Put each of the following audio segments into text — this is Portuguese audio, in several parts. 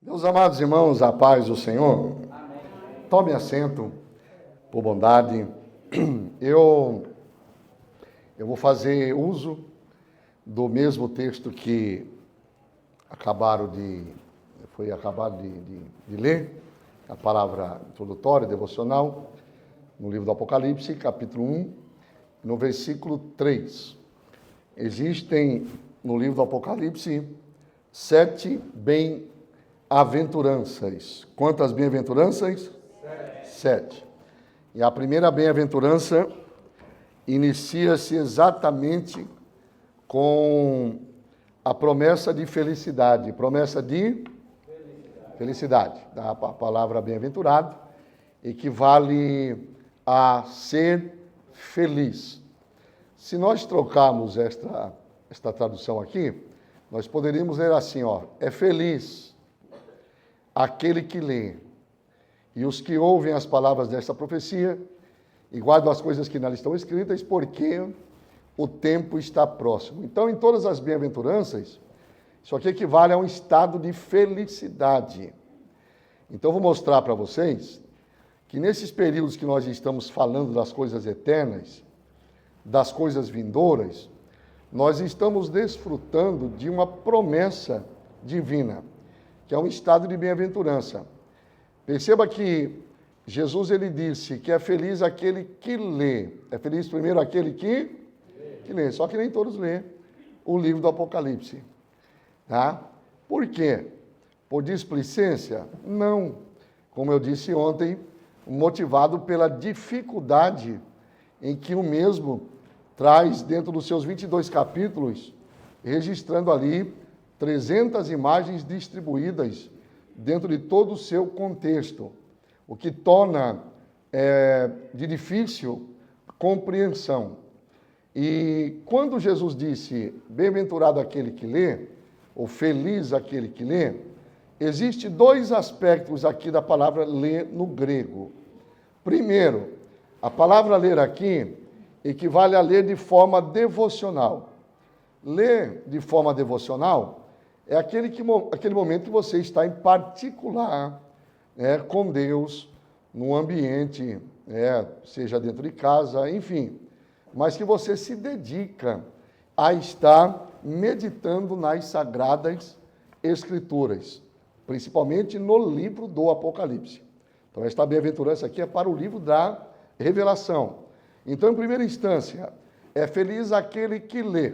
Meus amados irmãos, a paz do Senhor. Amém. Tome assento, por bondade. Eu vou fazer uso do mesmo texto que foi acabado de ler, a palavra introdutória, devocional, no livro do Apocalipse, capítulo 1, no versículo 3. Existem, no livro do Apocalipse, 7 bem-aventuranças. Quantas bem-aventuranças? 7. E a primeira bem-aventurança inicia-se exatamente com a promessa de felicidade. Promessa de felicidade. A palavra bem-aventurado equivale a ser feliz. Se nós trocarmos esta tradução aqui, nós poderíamos ler assim, é feliz aquele que lê, e os que ouvem as palavras desta profecia, e guardam as coisas que nela estão escritas, porque o tempo está próximo. Então, em todas as bem-aventuranças, isso aqui equivale a um estado de felicidade. Então, eu vou mostrar para vocês que nesses períodos que nós estamos falando das coisas eternas, das coisas vindouras, nós estamos desfrutando de uma promessa divina, que é um estado de bem-aventurança. Perceba que Jesus ele disse que é feliz aquele que lê. É feliz primeiro aquele que lê. Só que nem todos lêem o livro do Apocalipse. Tá? Por quê? Por displicência? Não. Como eu disse ontem, motivado pela dificuldade em que o mesmo traz dentro dos seus 22 capítulos, registrando ali 300 imagens distribuídas dentro de todo o seu contexto, o que torna de difícil compreensão. E quando Jesus disse, bem-aventurado aquele que lê, ou feliz aquele que lê, existe 2 aspectos aqui da palavra ler no grego. Primeiro, a palavra ler aqui equivale a ler de forma devocional. Ler de forma devocional é aquele momento que você está em particular com Deus, num ambiente, seja dentro de casa, enfim, mas que você se dedica a estar meditando nas Sagradas Escrituras, principalmente no livro do Apocalipse. Então, esta bem-aventurança aqui é para o livro da Revelação. Então, em primeira instância, é feliz aquele que lê.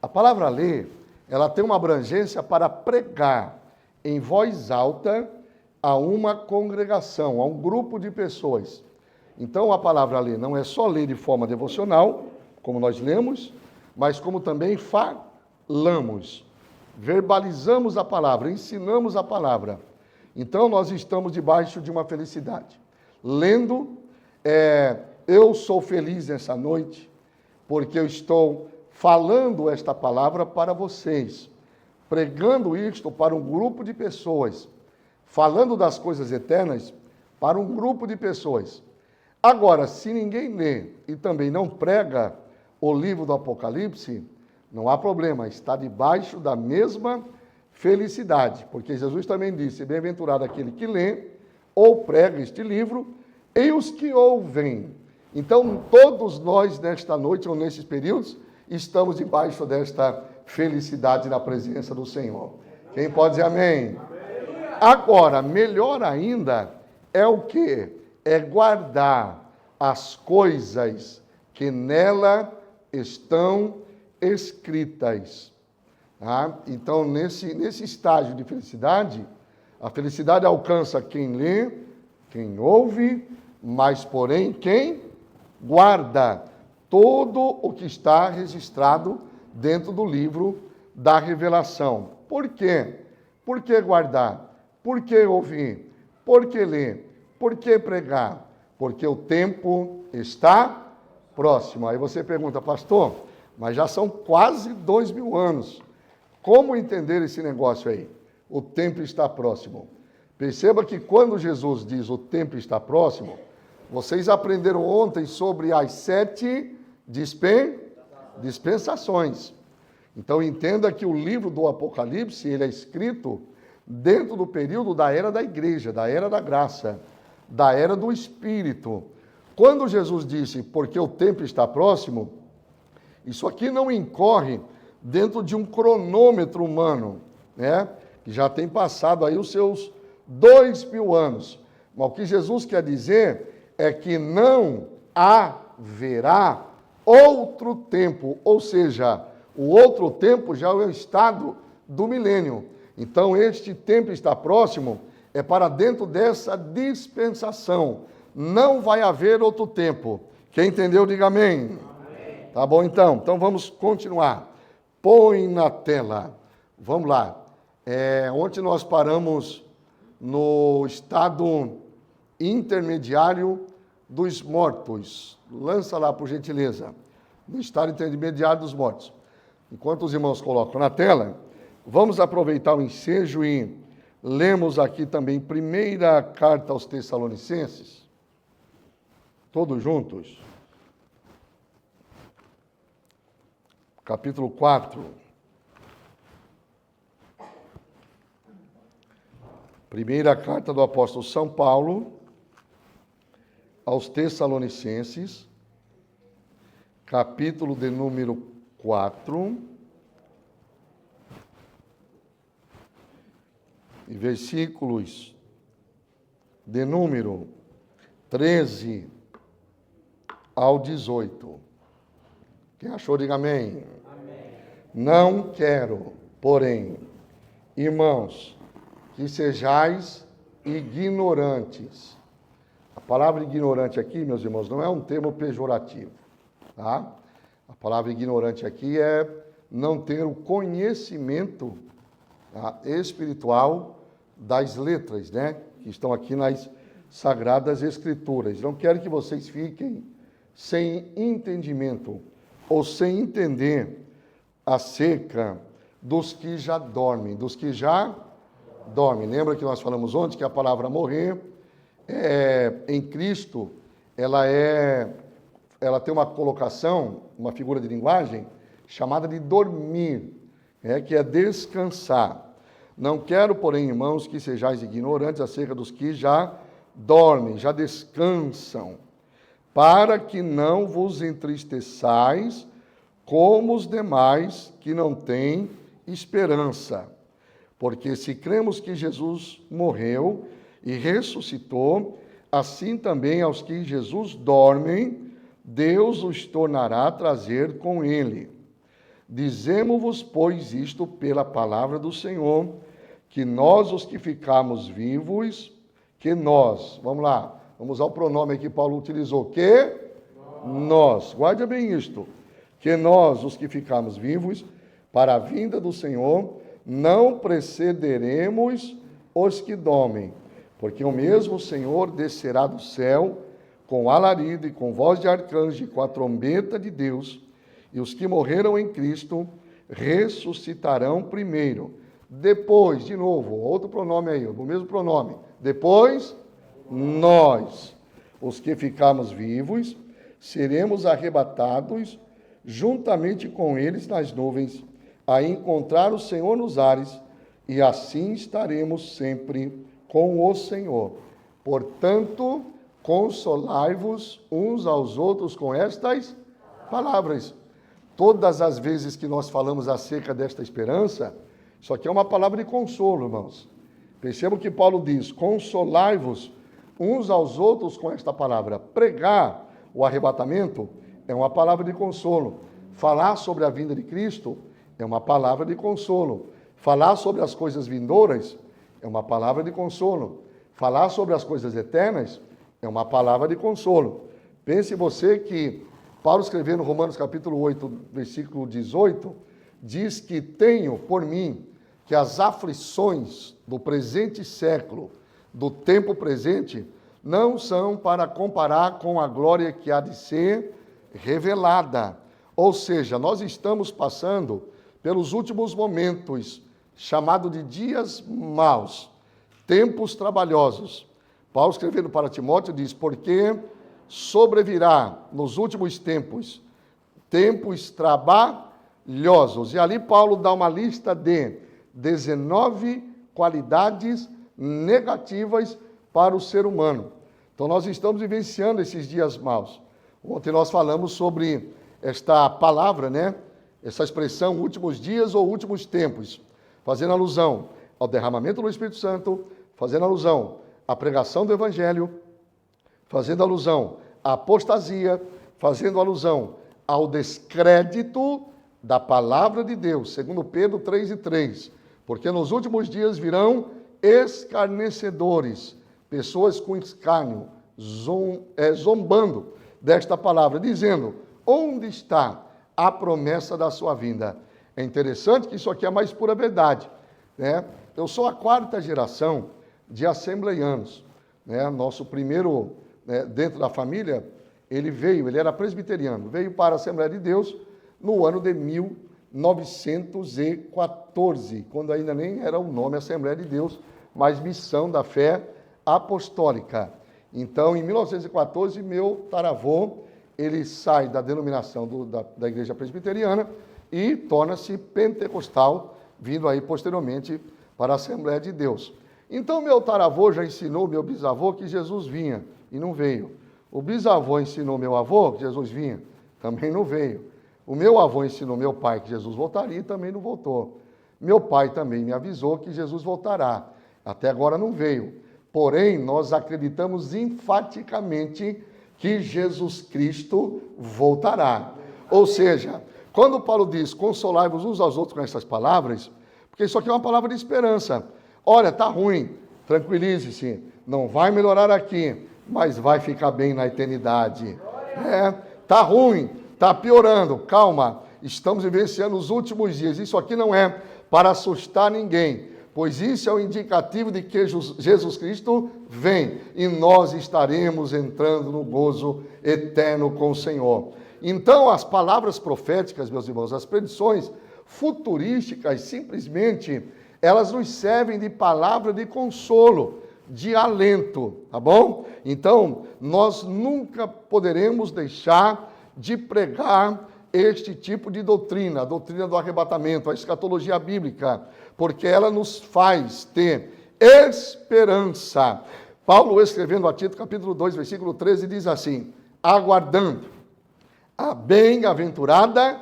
A palavra ler, ela tem uma abrangência para pregar em voz alta a uma congregação, a um grupo de pessoas. Então, a palavra ler não é só ler de forma devocional, como nós lemos, mas como também falamos, verbalizamos a palavra, ensinamos a palavra. Então, nós estamos debaixo de uma felicidade. Lendo, eu sou feliz nessa noite, porque eu estou falando esta palavra para vocês, pregando isto para um grupo de pessoas, falando das coisas eternas para um grupo de pessoas. Agora, se ninguém lê e também não prega o livro do Apocalipse, não há problema, está debaixo da mesma felicidade, porque Jesus também disse, bem-aventurado aquele que lê ou prega este livro e os que ouvem. Então, todos nós, nesta noite ou nesses períodos, estamos debaixo desta felicidade na presença do Senhor. Quem pode dizer amém? Agora, melhor ainda é o quê? É guardar as coisas que nela estão escritas. Tá? Então, nesse estágio de felicidade, a felicidade alcança quem lê, quem ouve, mas, porém, quem guarda todo o que está registrado dentro do livro da Revelação. Por quê? Por que guardar? Por que ouvir? Por que ler? Por que pregar? Porque o tempo está próximo. Aí você pergunta, pastor, mas já são quase 2000 anos. Como entender esse negócio aí? O tempo está próximo. Perceba que quando Jesus diz o tempo está próximo, vocês aprenderam ontem sobre as 7 dispensações. Então entenda que o livro do Apocalipse, ele é escrito dentro do período da era da igreja, da era da graça, da era do Espírito. Quando Jesus disse, porque o tempo está próximo, isso aqui não incorre dentro de um cronômetro humano, né? Que já tem passado aí os seus 2000 anos. Mas o que Jesus quer dizer é que não haverá outro tempo, ou seja, o outro tempo já é o estado do milênio. Então, este tempo está próximo, é para dentro dessa dispensação. Não vai haver outro tempo. Quem entendeu, diga amém. Amém. Tá bom, então? Então, vamos continuar. Põe na tela. Vamos lá. Ontem nós paramos no estado intermediário dos mortos. Lança lá, por gentileza. No estado intermediário dos mortos. Enquanto os irmãos colocam na tela, vamos aproveitar o ensejo e lemos aqui também primeira carta aos Tessalonicenses. Todos juntos. Capítulo 4. Primeira carta do apóstolo São Paulo aos Tessalonicenses, capítulo de número 4, e versículos de número 13 ao 18. Quem achou, diga amém. Amém. Não quero, porém, irmãos, que sejais ignorantes. A palavra ignorante aqui, meus irmãos, não é um termo pejorativo, tá? A palavra ignorante aqui é não ter o conhecimento, tá, espiritual das letras, né? Que estão aqui nas Sagradas Escrituras. Não quero que vocês fiquem sem entendimento ou sem entender acerca dos que já dormem, dos que já dormem. Lembra que nós falamos ontem que a palavra morrer em Cristo, ela tem uma colocação, uma figura de linguagem chamada de dormir, que é descansar. Não quero, porém, irmãos, que sejais ignorantes acerca dos que já dormem, já descansam, para que não vos entristeçais como os demais que não têm esperança. Porque se cremos que Jesus morreu e ressuscitou, assim também aos que Jesus dormem, Deus os tornará a trazer com ele. Dizemo-vos, pois, isto pela palavra do Senhor, que nós, os que ficamos vivos, que nós, vamos lá, vamos usar o pronome que Paulo utilizou, que nós, guarde bem isto, que nós, os que ficamos vivos, para a vinda do Senhor, não precederemos os que dormem, porque o mesmo Senhor descerá do céu com alarido e com voz de arcanjo e com a trombeta de Deus, e os que morreram em Cristo ressuscitarão primeiro. Depois, de novo, outro pronome aí, o mesmo pronome. Depois, nós, os que ficarmos vivos, seremos arrebatados juntamente com eles nas nuvens, a encontrar o Senhor nos ares, e assim estaremos sempre com o Senhor. Portanto, consolai-vos uns aos outros com estas palavras. Todas as vezes que nós falamos acerca desta esperança, isso aqui é uma palavra de consolo, irmãos. Percebam que Paulo diz, consolai-vos uns aos outros com esta palavra. Pregar o arrebatamento é uma palavra de consolo. Falar sobre a vinda de Cristo é uma palavra de consolo. Falar sobre as coisas vindouras é uma palavra de consolo. Falar sobre as coisas eternas é uma palavra de consolo. Pense você que Paulo escrevendo no Romanos capítulo 8, versículo 18, diz que tenho por mim que as aflições do presente século, do tempo presente, não são para comparar com a glória que há de ser revelada. Ou seja, nós estamos passando pelos últimos momentos, chamado de dias maus, tempos trabalhosos. Paulo escrevendo para Timóteo diz, porque sobrevirá nos últimos tempos, tempos trabalhosos. E ali Paulo dá uma lista de 19 qualidades negativas para o ser humano. Então nós estamos vivenciando esses dias maus. Ontem nós falamos sobre esta palavra, né? Essa expressão últimos dias ou últimos tempos, fazendo alusão ao derramamento do Espírito Santo, fazendo alusão à pregação do Evangelho, fazendo alusão à apostasia, fazendo alusão ao descrédito da palavra de Deus, segundo Pedro 3:3, porque nos últimos dias virão escarnecedores, pessoas com escárnio, zombando desta palavra, dizendo: onde está a promessa da sua vinda? É interessante que isso aqui é a mais pura verdade, né? Eu sou a 4ª geração de assembleianos, né? Nosso primeiro, né, dentro da família, ele era presbiteriano, veio para a Assembleia de Deus no ano de 1914, quando ainda nem era o nome Assembleia de Deus, mas Missão da Fé Apostólica. Então, em 1914, meu taravô, ele sai da denominação da Igreja Presbiteriana e torna-se pentecostal, vindo aí posteriormente para a Assembleia de Deus. Então, meu taravô já ensinou meu bisavô que Jesus vinha e não veio. O bisavô ensinou meu avô que Jesus vinha, também não veio. O meu avô ensinou meu pai que Jesus voltaria e também não voltou. Meu pai também me avisou que Jesus voltará. Até agora não veio. Porém, nós acreditamos enfaticamente que Jesus Cristo voltará. Ou seja, quando Paulo diz: consolai-vos uns aos outros com essas palavras, porque isso aqui é uma palavra de esperança. Olha, está ruim, tranquilize-se, não vai melhorar aqui, mas vai ficar bem na eternidade. Está ruim, está piorando, calma, estamos vivenciando os últimos dias. Isso aqui não é para assustar ninguém, pois isso é o indicativo de que Jesus Cristo vem e nós estaremos entrando no gozo eterno com o Senhor. Então, as palavras proféticas, meus irmãos, as predições futurísticas, simplesmente, elas nos servem de palavra de consolo, de alento, tá bom? Então, nós nunca poderemos deixar de pregar este tipo de doutrina, a doutrina do arrebatamento, a escatologia bíblica, porque ela nos faz ter esperança. Paulo, escrevendo a Tito, capítulo 2, versículo 13, diz assim: aguardando a bem-aventurada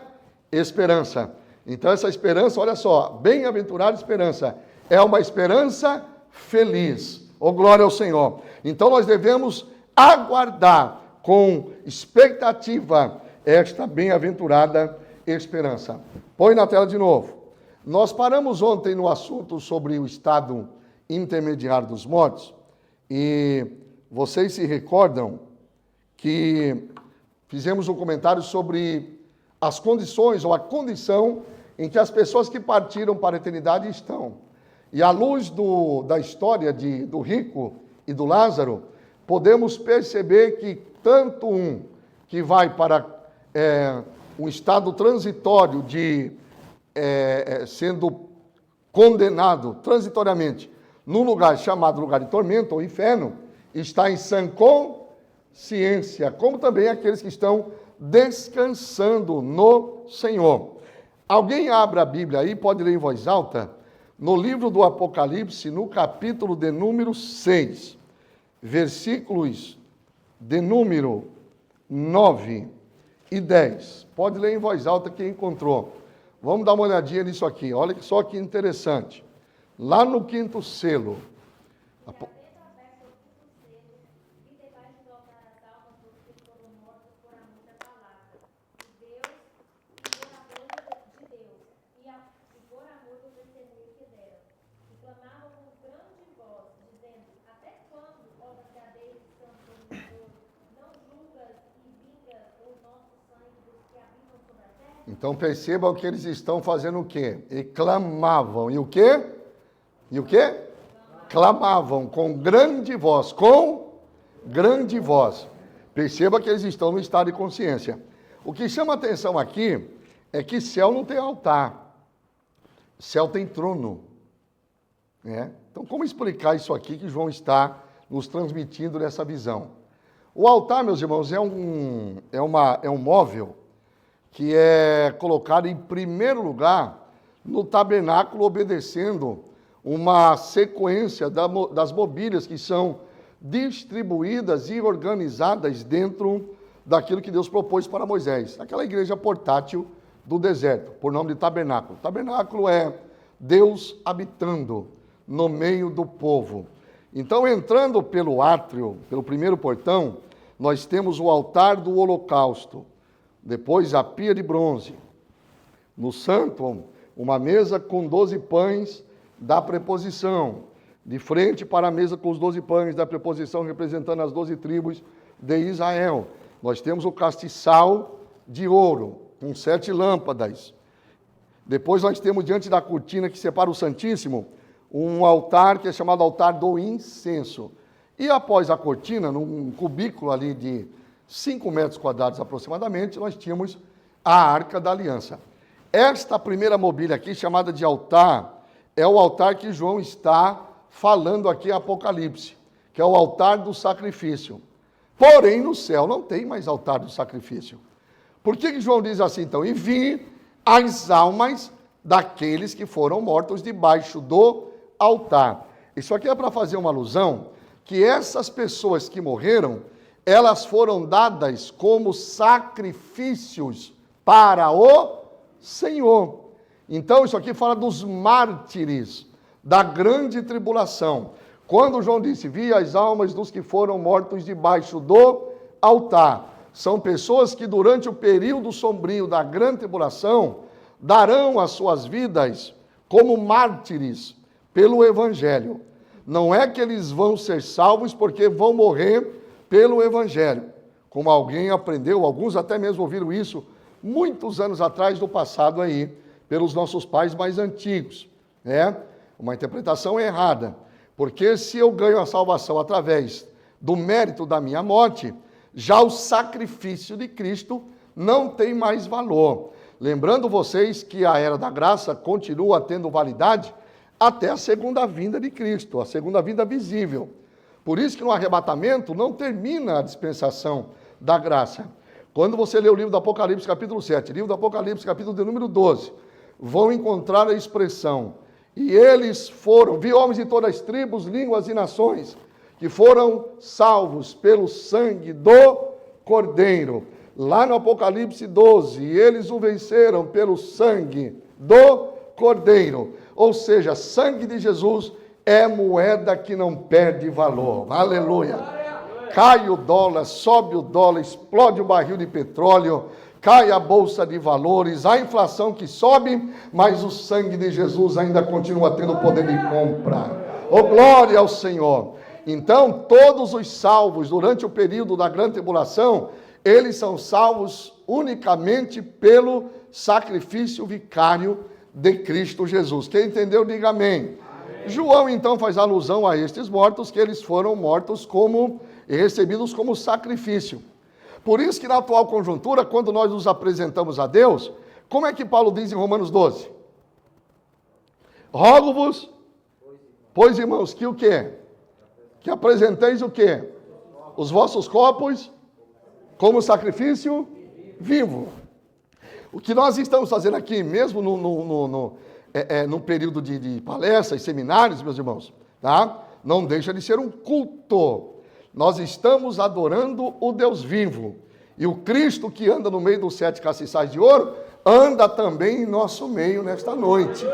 esperança. Então, essa esperança, olha só, bem-aventurada esperança, é uma esperança feliz. Oh, glória ao Senhor. Então, nós devemos aguardar com expectativa esta bem-aventurada esperança. Põe na tela de novo. Nós paramos ontem no assunto sobre o estado intermediário dos mortos e vocês se recordam que fizemos um comentário sobre as condições ou a condição em que as pessoas que partiram para a eternidade estão. E à luz da história do rico e do Lázaro, podemos perceber que tanto um que vai para um estado transitório de sendo condenado transitoriamente num lugar chamado lugar de tormento ou inferno, está em sã consciência, como também aqueles que estão descansando no Senhor. Alguém abra a Bíblia aí, pode ler em voz alta, no livro do Apocalipse, no capítulo de número 6, versículos de número 9 e 10. Pode ler em voz alta quem encontrou. Vamos dar uma olhadinha nisso aqui. Olha só que interessante. Lá no 5º selo. Então percebam que eles estão fazendo o quê? E clamavam. E o quê? E o quê? Clamavam com grande voz. Com grande voz. Perceba que eles estão no estado de consciência. O que chama a atenção aqui é que céu não tem altar. Céu tem trono. Né? Então como explicar isso aqui que João está nos transmitindo nessa visão? O altar, meus irmãos, é um móvel que é colocado em primeiro lugar no tabernáculo, obedecendo uma sequência das mobílias que são distribuídas e organizadas dentro daquilo que Deus propôs para Moisés. Aquela igreja portátil do deserto, por nome de tabernáculo. Tabernáculo é Deus habitando no meio do povo. Então, entrando pelo átrio, pelo primeiro portão, nós temos o altar do holocausto, depois a pia de bronze. No santo, uma mesa com 12 pães da preposição, de frente para a mesa com os 12 pães da preposição, representando as 12 tribos de Israel. Nós temos o castiçal de ouro, com 7 lâmpadas. Depois nós temos, diante da cortina que separa o Santíssimo, um altar que é chamado altar do incenso. E após a cortina, num cubículo ali de 5 metros quadrados aproximadamente, nós tínhamos a Arca da Aliança. Esta primeira mobília aqui, chamada de altar, é o altar que João está falando aqui em Apocalipse, que é o altar do sacrifício. Porém, no céu não tem mais altar do sacrifício. Por que João diz assim, então? E vi as almas daqueles que foram mortos debaixo do altar. Isso aqui é para fazer uma alusão que essas pessoas que morreram, elas foram dadas como sacrifícios para o Senhor. Então, isso aqui fala dos mártires da grande tribulação. Quando João disse, vi as almas dos que foram mortos debaixo do altar, são pessoas que durante o período sombrio da grande tribulação darão as suas vidas como mártires pelo Evangelho. Não é que eles vão ser salvos porque vão morrer pelo Evangelho. Como alguém aprendeu, alguns até mesmo ouviram isso muitos anos atrás do passado aí, pelos nossos pais mais antigos, né? Uma interpretação errada, porque se eu ganho a salvação através do mérito da minha morte, já o sacrifício de Cristo não tem mais valor. Lembrando vocês que a era da graça continua tendo validade até a segunda vinda de Cristo, a segunda vinda visível. Por isso que no arrebatamento não termina a dispensação da graça. Quando você lê o livro do Apocalipse, capítulo 7, livro do Apocalipse, capítulo de número 12, vão encontrar a expressão, e eles foram, vi homens de todas as tribos, línguas e nações, que foram salvos pelo sangue do Cordeiro. Lá no Apocalipse 12, eles o venceram pelo sangue do Cordeiro. Ou seja, sangue de Jesus é moeda que não perde valor. Aleluia! Cai o dólar, sobe o dólar, explode o barril de petróleo, cai a bolsa de valores, a inflação que sobe, mas o sangue de Jesus ainda continua tendo o poder de compra. Oh, glória ao Senhor! Então, todos os salvos durante o período da grande tribulação, eles são salvos unicamente pelo sacrifício vicário de Cristo Jesus. Quem entendeu, diga amém. Amém. João, então, faz alusão a estes mortos, que eles foram mortos e recebidos como sacrifício. Por isso que na atual conjuntura, quando nós nos apresentamos a Deus, como é que Paulo diz em Romanos 12? Rogo-vos, pois irmãos, que o quê? Que apresenteis o quê? Os vossos corpos como sacrifício vivo. O que nós estamos fazendo aqui, mesmo no período de palestras, seminários, meus irmãos, tá? Não deixa de ser um culto. Nós estamos adorando o Deus vivo. E o Cristo que anda no meio dos 7 castiçais de ouro, anda também em nosso meio nesta noite.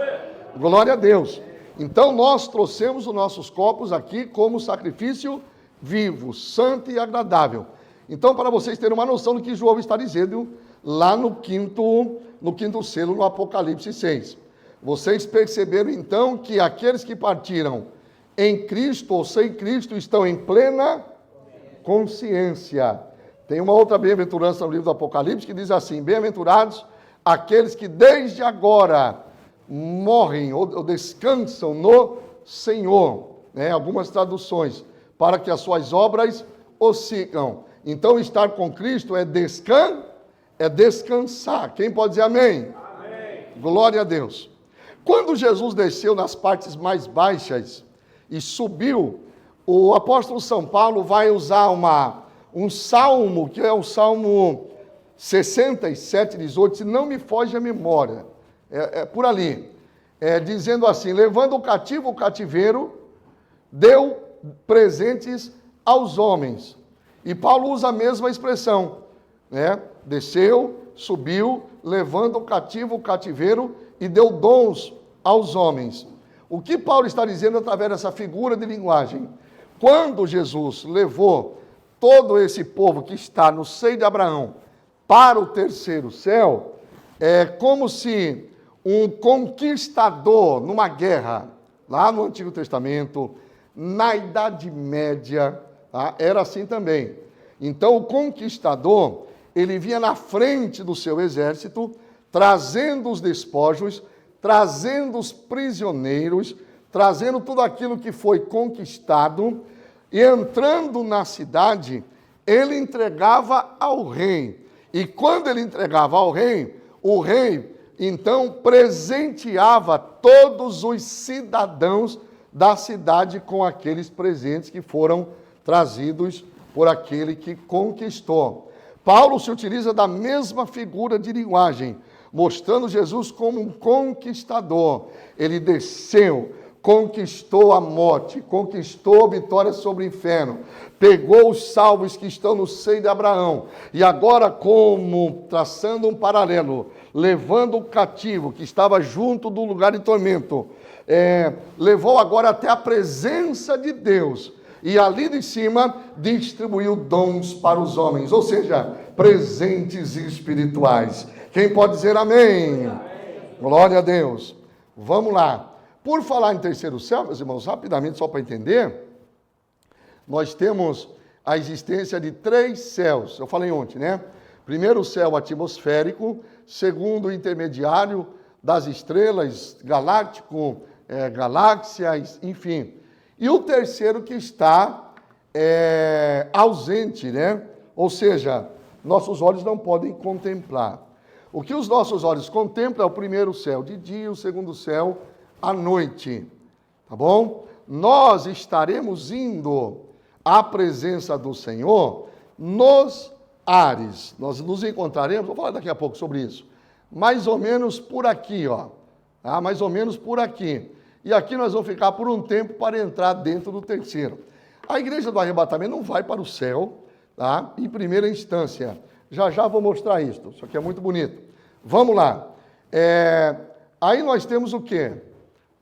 Glória a Deus. Então nós trouxemos os nossos corpos aqui como sacrifício vivo, santo e agradável. Então, para vocês terem uma noção do que João está dizendo lá no quinto selo, no Apocalipse 6. Vocês perceberam então que aqueles que partiram em Cristo ou sem Cristo estão em plena consciência. Tem uma outra bem-aventurança no livro do Apocalipse que diz assim: bem-aventurados aqueles que desde agora morrem ou descansam no Senhor. Algumas traduções, para que as suas obras os sigam. Então, estar com Cristo é descansar. Quem pode dizer amém? Amém? Glória a Deus. Quando Jesus desceu nas partes mais baixas e subiu, o apóstolo São Paulo vai usar um salmo, que é o Salmo 67, 18, se não me foge a memória. É por ali. dizendo assim, levando o cativo o cativeiro, deu presentes aos homens. E Paulo usa a mesma expressão, né? Desceu, subiu, levando o cativo o cativeiro e deu dons aos homens. O que Paulo está dizendo através dessa figura de linguagem? Quando Jesus levou todo esse povo que está no seio de Abraão para o terceiro céu, é como se um conquistador numa guerra, lá no Antigo Testamento, na Idade Média, tá? Era assim também. Então o conquistador, ele vinha na frente do seu exército, trazendo os despojos, trazendo os prisioneiros, trazendo tudo aquilo que foi conquistado, e entrando na cidade, ele entregava ao rei. E quando ele entregava ao rei, o rei, então, presenteava todos os cidadãos da cidade com aqueles presentes que foram trazidos por aquele que conquistou. Paulo se utiliza da mesma figura de linguagem, mostrando Jesus como um conquistador. Ele desceu, conquistou a morte, conquistou a vitória sobre o inferno, pegou os salvos que estão no seio de Abraão, e agora, como traçando um paralelo, levando o cativo que estava junto do lugar de tormento, levou agora até a presença de Deus, e ali de cima distribuiu dons para os homens, ou seja, presentes espirituais. Quem pode dizer amém? Amém. Glória a Deus. Vamos lá. Por falar em terceiro céu, meus irmãos, rapidamente, só para entender, nós temos a existência de 3 céus. Eu falei ontem, né? Primeiro, o céu atmosférico. Segundo, o intermediário das estrelas, galáctico, galáxias, enfim. E o terceiro que está ausente, né? Ou seja, nossos olhos não podem contemplar. O que os nossos olhos contemplam é o primeiro céu de dia, o segundo céu à noite, tá bom? Nós estaremos indo à presença do Senhor nos ares. Nós nos encontraremos, vou falar daqui a pouco sobre isso, mais ou menos por aqui, ó, tá? Mais ou menos por aqui. E aqui nós vamos ficar por um tempo para entrar dentro do terceiro. A igreja do arrebatamento não vai para o céu, tá? Em primeira instância. Já já vou mostrar isso. Isso aqui é muito bonito. Vamos lá. Aí nós temos o quê?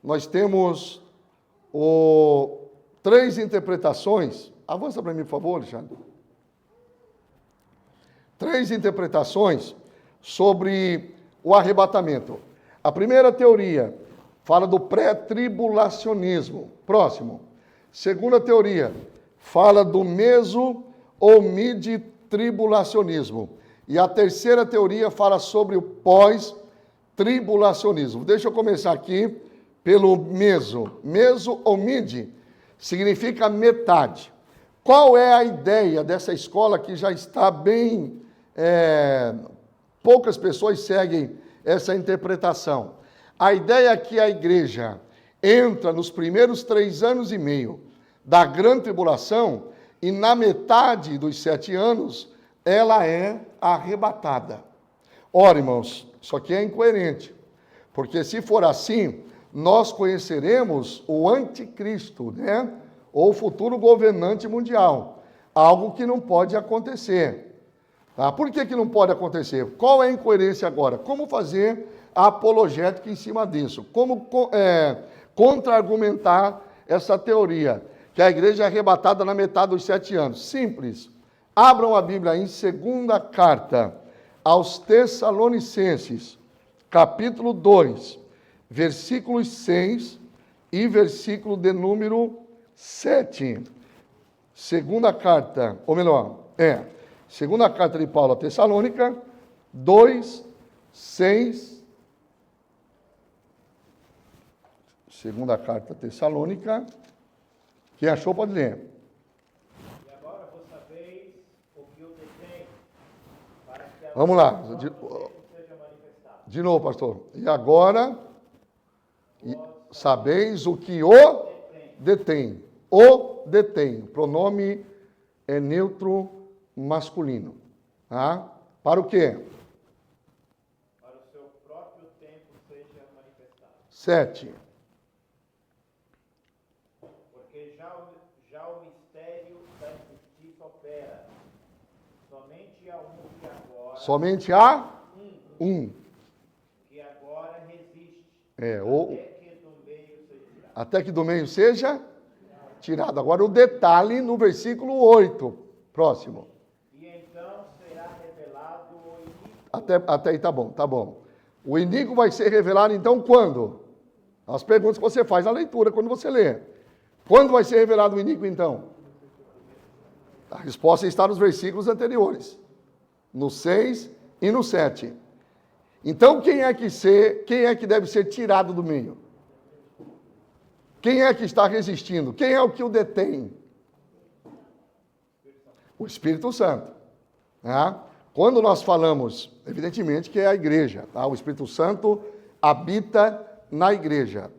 Nós temos 3 interpretações. Avança para mim, por favor, Alexandre. 3 interpretações sobre o arrebatamento. A primeira teoria fala do pré-tribulacionismo. Próximo. Segunda teoria fala do meso ou mid-tribulacionismo. E a terceira teoria fala sobre o pós-tribulacionismo. Deixa eu começar aqui pelo meso. Meso ou mid significa metade. Qual é a ideia dessa escola que já está bem... poucas pessoas seguem essa interpretação. A ideia é que a igreja entra nos primeiros 3 anos e meio da grande tribulação e na metade dos 7 anos ela é arrebatada. Ora, irmãos, isso aqui é incoerente, porque se for assim, nós conheceremos o anticristo, né? Ou o futuro governante mundial, algo que não pode acontecer. Tá? Por que não pode acontecer? Qual é a incoerência agora? Como fazer a apologética em cima disso? Como contra-argumentar essa teoria, que a igreja é arrebatada na metade dos 7 anos? Simples. Abram a Bíblia em 2ª carta aos Tessalonicenses, capítulo 2, versículos 6 e versículo de número 7. 2ª carta, ou melhor, 2ª carta de Paulo a Tessalônica, 2, 6. 2ª carta a Tessalônica. Quem achou pode ler. E agora vos sabeis o que o detém, para que a Vamos lá. seja manifestada. De novo, pastor. E agora, sabeis o que o detém. O detém. O pronome é neutro masculino. Tá? Para o quê? Para o seu próprio tempo seja manifestado. 7. Porque já o mistério da injustiça opera. Somente há um que agora... Somente há um. Que agora resiste. Até que do meio seja tirado. Agora o detalhe no versículo 8. Próximo. E então será revelado o iníquo. Até aí tá bom. O iníquo vai ser revelado então quando? As perguntas que você faz na leitura quando você lê. Quando vai ser revelado o iníquo então? A resposta está nos versículos anteriores. No 6 e no 7. Então quem é que deve ser tirado do meio? Quem é que está resistindo? Quem é o que o detém? O Espírito Santo. Tá? Quando nós falamos, evidentemente que é a igreja, tá? O Espírito Santo habita na igreja.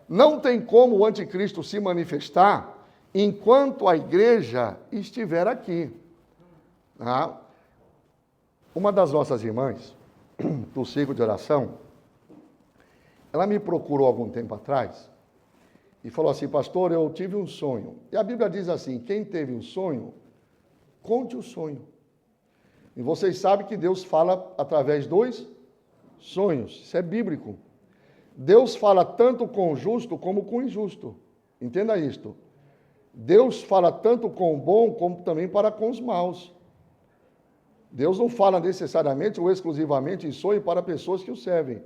Não tem como o anticristo se manifestar enquanto a igreja estiver aqui. Tá? Uma das nossas irmãs, do ciclo de oração, ela me procurou algum tempo atrás e falou assim: pastor, eu tive um sonho. E a Bíblia diz assim: quem teve um sonho, conte o sonho. E vocês sabem que Deus fala através dos sonhos. Isso é bíblico. Deus fala tanto com o justo como com o injusto. Entenda isto. Deus fala tanto com o bom como também para com os maus. Deus não fala necessariamente ou exclusivamente em sonho para pessoas que o servem.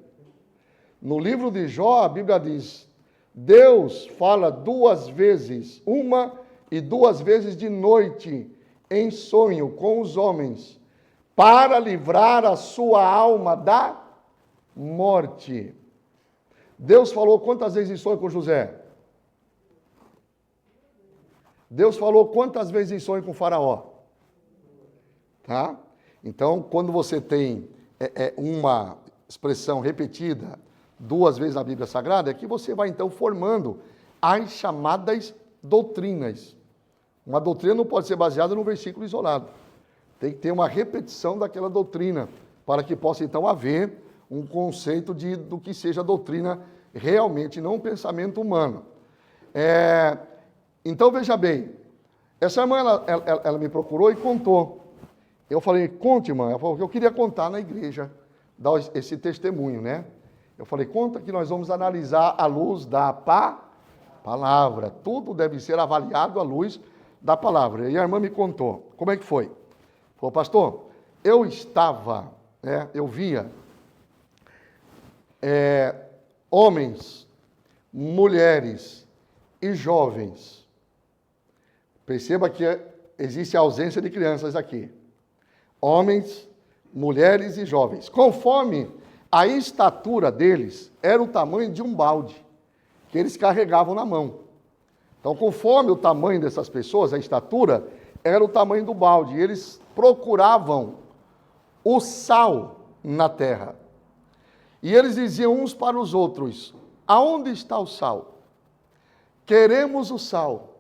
No livro de Jó, a Bíblia diz: Deus fala 2 vezes, 1 e 2 vezes de noite, em sonho com os homens, para livrar a sua alma da morte. Deus falou quantas vezes em sonho com José? Deus falou quantas vezes em sonho com Faraó? Tá? Então, quando você tem uma expressão repetida 2 vezes na Bíblia Sagrada, é que você vai então formando as chamadas doutrinas. Uma doutrina não pode ser baseada num versículo isolado. Tem que ter uma repetição daquela doutrina, para que possa então haver um conceito do que seja doutrina realmente, não um pensamento humano. Então, veja bem, essa irmã, ela me procurou e contou. Eu falei: conte, irmã. Ela falou que eu queria contar na igreja, dar esse testemunho, né? Eu falei: conta que nós vamos analisar à luz da palavra. Tudo deve ser avaliado à luz da palavra. E a irmã me contou. Como é que foi? Falou: pastor, eu via homens, mulheres e jovens. Perceba que existe a ausência de crianças aqui. Homens, mulheres e jovens. Conforme a estatura deles era o tamanho de um balde que eles carregavam na mão. Então, conforme o tamanho dessas pessoas, a estatura era o tamanho do balde. E eles procuravam o sal na terra. E eles diziam uns para os outros: aonde está o sal? Queremos o sal.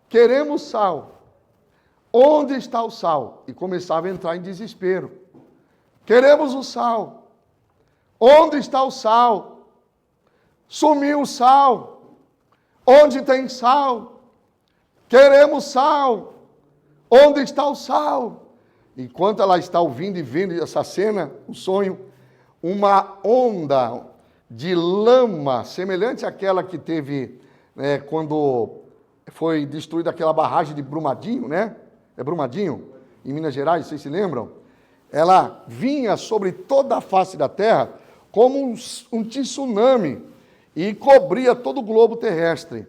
Queremos sal. Onde está o sal? E começava a entrar em desespero. Queremos o sal. Onde está o sal? Sumiu o sal. Onde tem sal? Queremos sal. Onde está o sal? Enquanto ela está ouvindo e vendo essa cena, o sonho, uma onda de lama, semelhante àquela que teve quando foi destruída aquela barragem de Brumadinho, né? É Brumadinho, em Minas Gerais, vocês se lembram? Ela vinha sobre toda a face da terra como um tsunami e cobria todo o globo terrestre.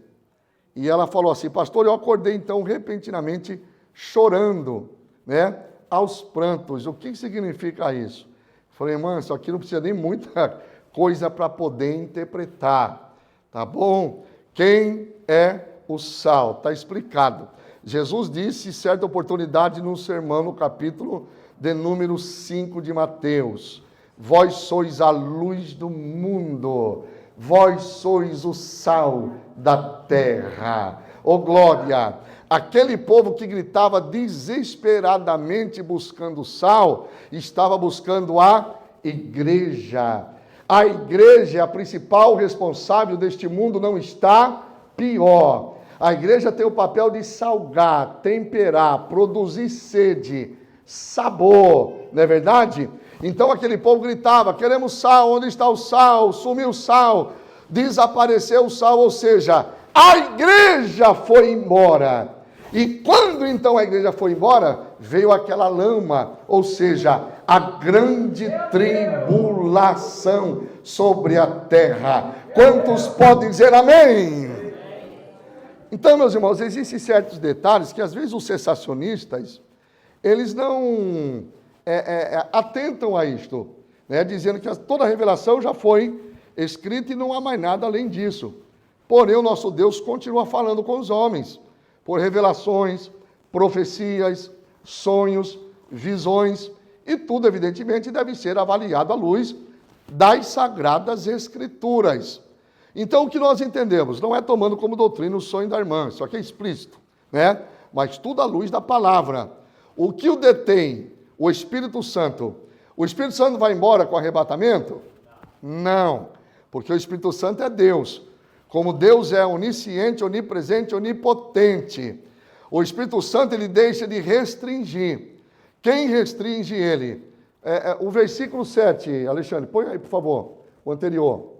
E ela falou assim: pastor, eu acordei então repentinamente chorando, né? Aos prantos. O que significa isso? Falei: irmã, isso aqui não precisa nem muita coisa para poder interpretar, tá bom? Quem é o sal? Está explicado. Jesus disse, certa oportunidade, num sermão, no capítulo de número 5 de Mateus: vós sois a luz do mundo, vós sois o sal da terra. Oh glória! Aquele povo que gritava desesperadamente buscando sal, estava buscando a igreja. A igreja é a principal responsável deste mundo não estar pior. A igreja tem o papel de salgar, temperar, produzir sede, sabor, não é verdade? Então aquele povo gritava, queremos sal, onde está o sal? Sumiu o sal, desapareceu o sal, ou seja, a igreja foi embora. E quando então a igreja foi embora, veio aquela lama, ou seja, a grande tribulação sobre a terra. Quantos podem dizer amém? Então, meus irmãos, existem certos detalhes que às vezes os sensacionistas, eles não atentam a isto, né? Dizendo que toda a revelação já foi escrita e não há mais nada além disso. Porém, o nosso Deus continua falando com os homens, por revelações, profecias, sonhos, visões, e tudo, evidentemente, deve ser avaliado à luz das Sagradas Escrituras. Então, o que nós entendemos? Não é tomando como doutrina o sonho da irmã, isso aqui é explícito, né? Mas tudo à luz da palavra. O que o detém? O Espírito Santo. O Espírito Santo vai embora com o arrebatamento? Não, porque o Espírito Santo é Deus. Como Deus é onisciente, onipresente, onipotente. O Espírito Santo, ele deixa de restringir. Quem restringe ele? O versículo 7, Alexandre, põe aí, por favor, o anterior.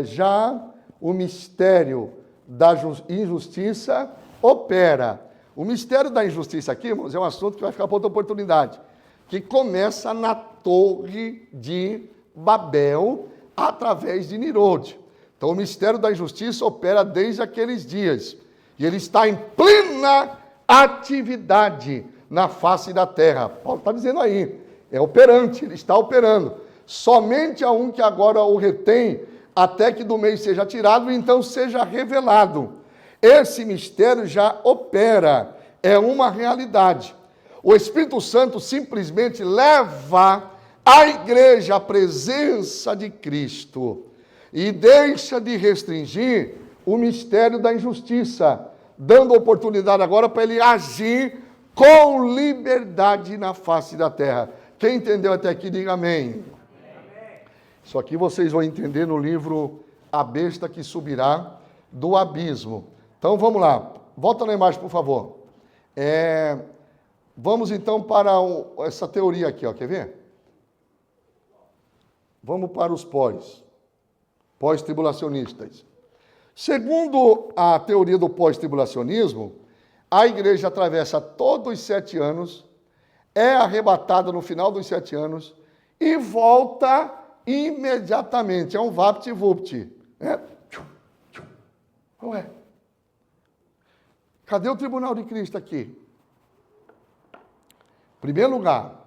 Já o mistério da injustiça opera. O mistério da injustiça aqui, irmãos, é um assunto que vai ficar para outra oportunidade, que começa na Torre de Babel, através de Nirode. Então, o mistério da injustiça opera desde aqueles dias, e ele está em plena atividade na face da terra. Paulo está dizendo aí, é operante, ele está operando. Somente a um que agora o retém, até que do meio seja tirado, e então seja revelado. Esse mistério já opera, é uma realidade. O Espírito Santo simplesmente leva a igreja à presença de Cristo e deixa de restringir o mistério da injustiça, dando oportunidade agora para ele agir com liberdade na face da terra. Quem entendeu até aqui, diga amém. Isso aqui vocês vão entender no livro A Besta que Subirá do Abismo. Então vamos lá, volta na imagem, por favor. Vamos então para essa teoria aqui, ó, quer ver? Vamos para os pós-tribulacionistas. Segundo a teoria do pós-tribulacionismo, a igreja atravessa todos os 7 anos, é arrebatada no final dos 7 anos e volta imediatamente. É um vapt-vupt. Ué, cadê o tribunal de Cristo aqui? Em primeiro lugar,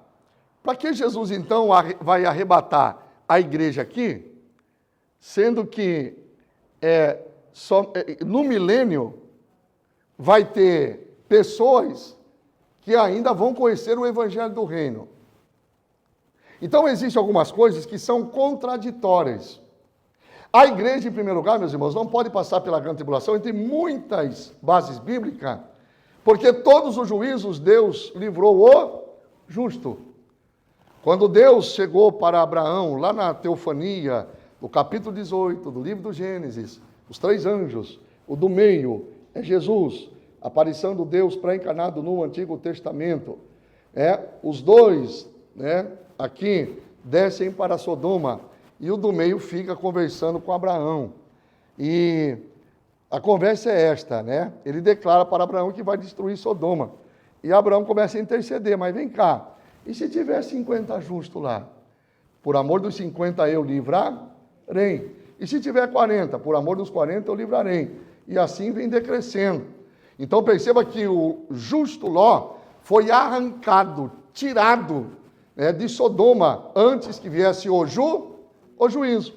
para que Jesus então vai arrebatar a igreja aqui, sendo que no milênio vai ter pessoas que ainda vão conhecer o evangelho do reino. Então, existem algumas coisas que são contraditórias. A igreja, em primeiro lugar, meus irmãos, não pode passar pela grande tribulação, entre muitas bases bíblicas, porque todos os juízos Deus livrou o justo. Quando Deus chegou para Abraão, lá na teofania, no capítulo 18 do livro do Gênesis, os 3 anjos, o do meio é Jesus, a aparição do Deus pré-encarnado no Antigo Testamento. Os 2, aqui, descem para Sodoma, e o do meio fica conversando com Abraão. E a conversa é esta, Ele declara para Abraão que vai destruir Sodoma. E Abraão começa a interceder, mas vem cá, e se tiver 50 justos lá? Por amor dos 50 eu livrarei. E se tiver 40? Por amor dos 40 eu livrarei. E assim vem decrescendo. Então perceba que o justo Ló foi arrancado, tirado de Sodoma, antes que viesse o juízo.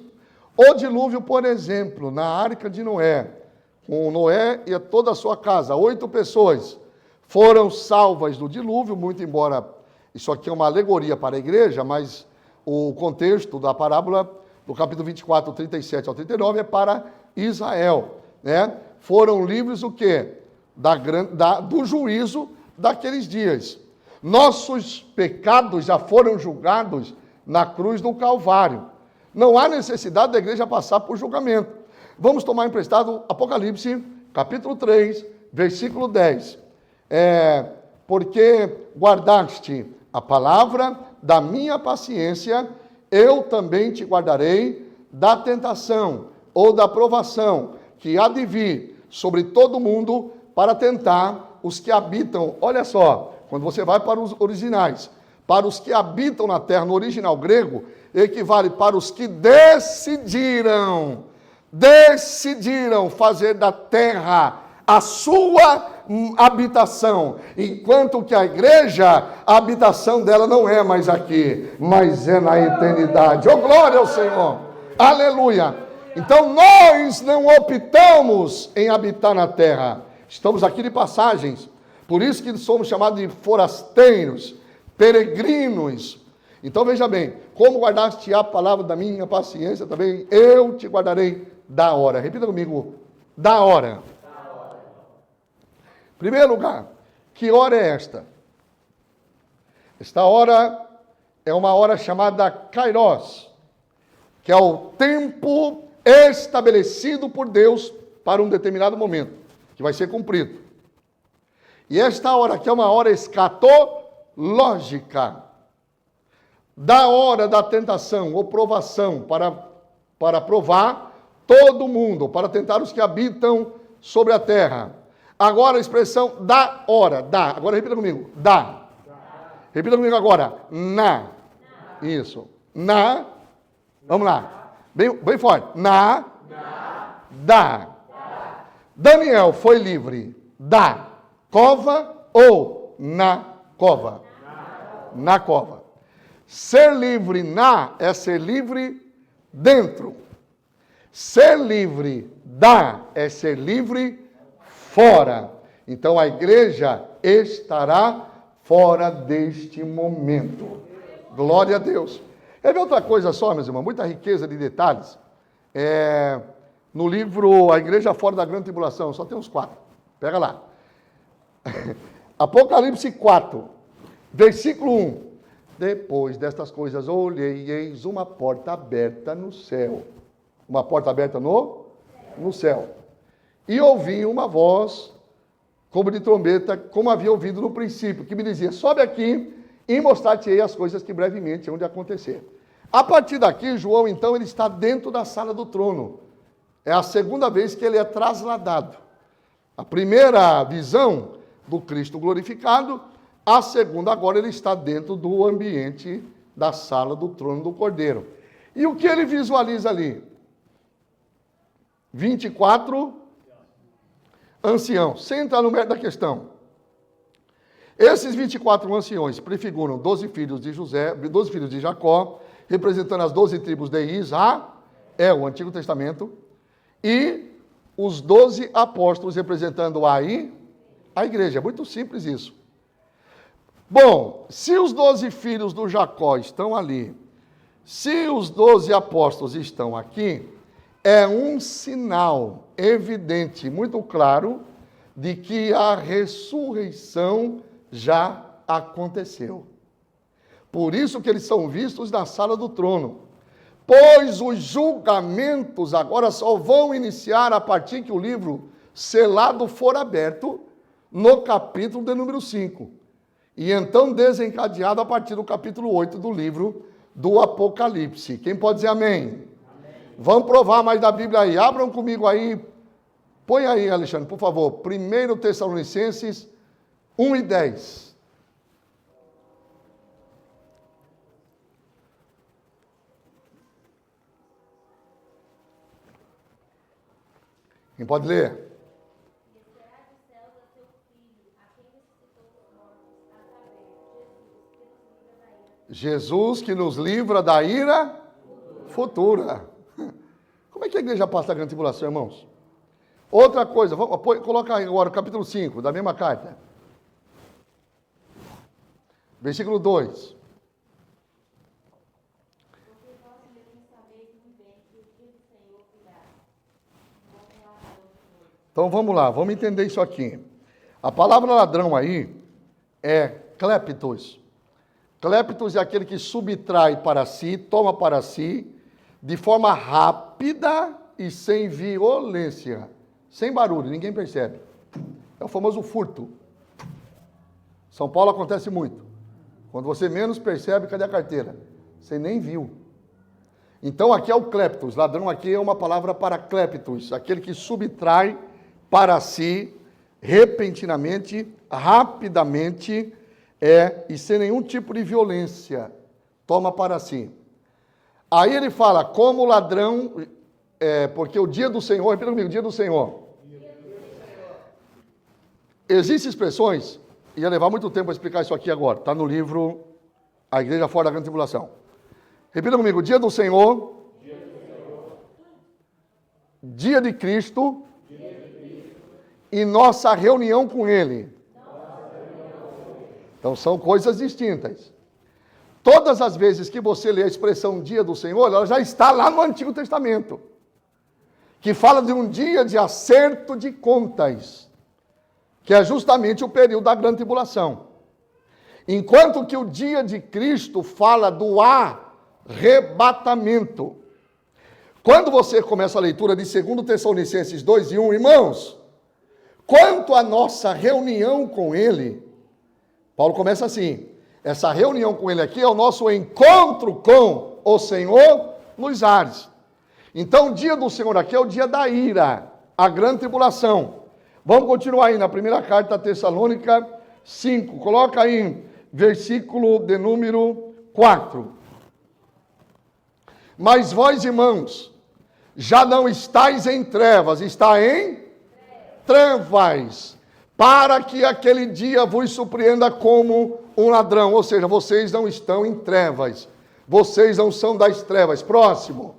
O dilúvio, por exemplo, na arca de Noé, com Noé e toda a sua casa, 8 pessoas foram salvas do dilúvio, muito embora isso aqui é uma alegoria para a igreja, mas o contexto da parábola do capítulo 24, 37 ao 39 é para Israel. Foram livres o quê? Do juízo daqueles dias. Nossos pecados já foram julgados na cruz do Calvário. Não há necessidade da igreja passar por julgamento. Vamos tomar emprestado Apocalipse, capítulo 3, versículo 10. Porque guardaste a palavra da minha paciência, eu também te guardarei da tentação ou da provação que há de vir sobre todo mundo para tentar os que habitam. Olha só, quando você vai para os originais, para os que habitam na terra, no original grego, equivale para os que decidiram fazer da terra a sua habitação, enquanto que a igreja, a habitação dela não é mais aqui, mas é na eternidade. Oh, glória ao Senhor! Aleluia! Então nós não optamos em habitar na terra, estamos aqui de passagens, por isso que somos chamados de forasteiros, peregrinos. Então veja bem, como guardaste a palavra da minha paciência, também eu te guardarei da hora. Repita comigo, da hora. Primeiro lugar, que hora é esta? Esta hora é uma hora chamada Kairos, que é o tempo estabelecido por Deus para um determinado momento, que vai ser cumprido. E esta hora aqui é uma hora escatológica, da hora da tentação ou provação, para provar todo mundo, para tentar os que habitam sobre a terra. Agora a expressão da hora, da. Agora repita comigo, da. Repita comigo agora, na. Isso. Na. Vamos lá. Bem forte. Na. Da. Daniel foi livre da cova ou na cova? Na cova. Ser livre na é ser livre dentro. Ser livre da é ser livre fora. Então a igreja estará fora deste momento. Glória a Deus. Quer ver outra coisa só, meus irmãos? Muita riqueza de detalhes. No livro A Igreja Fora da Grande Tribulação, só tem uns 4. Pega lá. Apocalipse 4, versículo 1. Depois destas coisas olhei e eis uma porta aberta no céu. Uma porta aberta no céu. E ouvi uma voz, como de trombeta, como havia ouvido no princípio, que me dizia, sobe aqui e mostrar-te-ei as coisas que brevemente hão de acontecer. A partir daqui, João, então, ele está dentro da sala do trono. É a segunda vez que ele é trasladado. A primeira visão do Cristo glorificado, a segunda agora ele está dentro do ambiente da sala do trono do Cordeiro. E o que ele visualiza ali? 24 anciãos. Sem entrar no mérito da questão. Esses 24 anciões prefiguram 12 filhos de José, 12 filhos de Jacó, representando as 12 tribos de Israel, o Antigo Testamento, e os 12 apóstolos representando a igreja. É muito simples isso. Bom, se os 12 filhos do Jacó estão ali, se os 12 apóstolos estão aqui, é um sinal evidente, muito claro, de que a ressurreição já aconteceu. Por isso que eles são vistos na sala do trono. Pois os julgamentos agora só vão iniciar a partir que o livro selado for aberto no capítulo de número 5. E então desencadeado a partir do capítulo 8 do livro do Apocalipse. Quem pode dizer amém? Amém. Vamos provar mais da Bíblia aí. Abram comigo aí. Põe aí, Alexandre, por favor. 1 Tessalonicenses 1 e 10. Quem pode ler? Jesus que nos livra da ira futura. Como é que a igreja passa a grande tribulação, irmãos? Outra coisa, coloca aí agora o capítulo 5 da mesma carta. Versículo 2. Então vamos lá, vamos entender isso aqui. A palavra ladrão aí é kleptos. Kleptos é aquele que subtrai para si, toma para si, de forma rápida e sem violência, sem barulho, ninguém percebe. É o famoso furto. São Paulo acontece muito. Quando você menos percebe, cadê a carteira? Você nem viu. Então aqui é o cleptos, ladrão aqui é uma palavra para cleptos, aquele que subtrai para si, repentinamente, rapidamente, e sem nenhum tipo de violência, toma para si. Aí ele fala, como ladrão, porque o dia do Senhor, repita comigo, dia do Senhor. Existem expressões, ia levar muito tempo para explicar isso aqui agora, está no livro A Igreja Fora da Grande Tribulação. Repita comigo, dia do Senhor, dia de Cristo, e nossa reunião com Ele. Então são coisas distintas. Todas as vezes que você lê a expressão dia do Senhor, ela já está lá no Antigo Testamento, que fala de um dia de acerto de contas, que é justamente o período da grande tribulação. Enquanto que o dia de Cristo fala do arrebatamento. Quando você começa a leitura de 2 Tessalonicenses 2:1, irmãos, quanto à nossa reunião com Ele, Paulo começa assim, essa reunião com Ele aqui é o nosso encontro com o Senhor nos ares. Então o dia do Senhor aqui é o dia da ira, a grande tribulação. Vamos continuar aí na primeira carta a Tessalônica 5, coloca aí versículo de número 4. Mas vós, irmãos, já não estáis em trevas, está em trevas, para que aquele dia vos surpreenda como um ladrão. Ou seja, vocês não estão em trevas, vocês não são das trevas. Próximo.